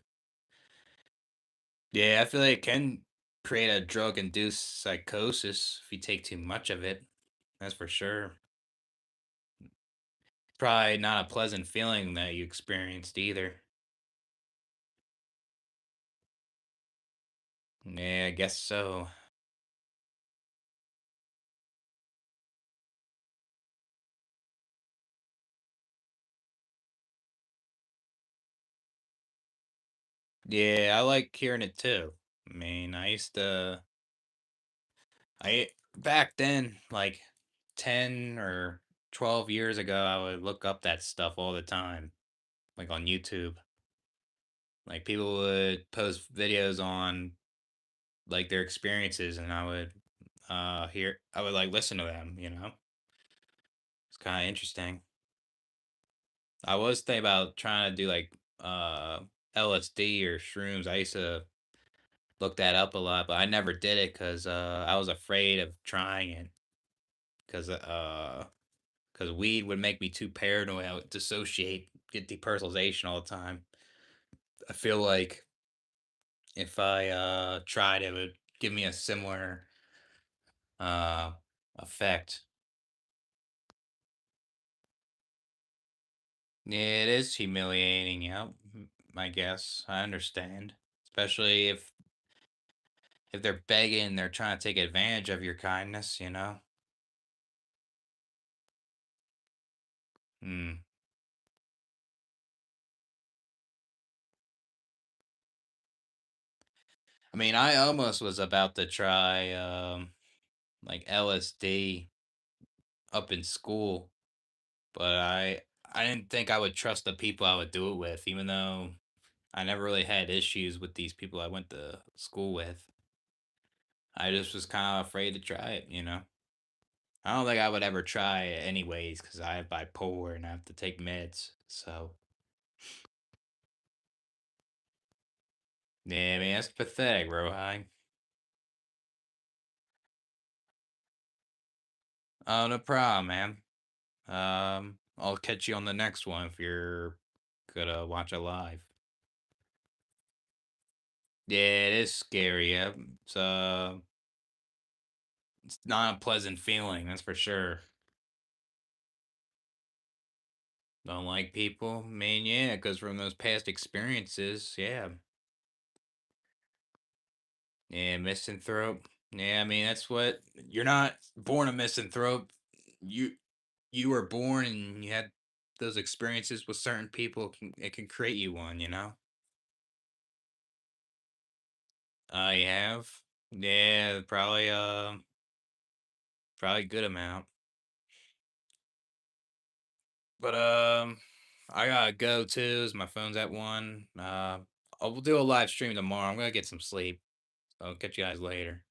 Yeah, I feel like it can create a drug induced psychosis if you take too much of it. That's for sure. Probably not a pleasant feeling that you experienced either. Yeah, I guess so. Yeah, I like hearing it too. I mean, I back then, like 10 or 12 years ago, I would look up that stuff all the time, like on YouTube. Like people would post videos on like their experiences and I would like listen to them, you know? It's kind of interesting. I was thinking about trying to do like LSD or shrooms. I used to look that up a lot, but I never did it because I was afraid of trying it because weed would make me too paranoid. I would dissociate, get depersonalization all the time. I feel like if I tried, it would give me a similar uh effect. Yeah, it is humiliating. Yeah, I guess I understand, especially if they're begging, they're trying to take advantage of your kindness. You know. Hmm. I mean, I almost was about to try like LSD up in school, but I didn't think I would trust the people I would do it with, even though I never really had issues with these people I went to school with. I just was kind of afraid to try it, you know. I don't think I would ever try it anyways because I have bipolar and I have to take meds. So yeah, I mean that's pathetic, Rohi. Oh, no problem, man. I'll catch you on the next one if you're gonna watch it live. Yeah, it is scary. Yeah, it's not a pleasant feeling, that's for sure. Don't like people? I mean, yeah, because from those past experiences, yeah. Yeah, misanthrope. Yeah, I mean that's what you're not born a misanthrope. You you were born and you had those experiences with certain people. It can create you one, you know. You have, yeah, probably a good amount. But I gotta go too. As my phone's at one. I'll do a live stream tomorrow. I'm gonna get some sleep. I'll catch you guys later.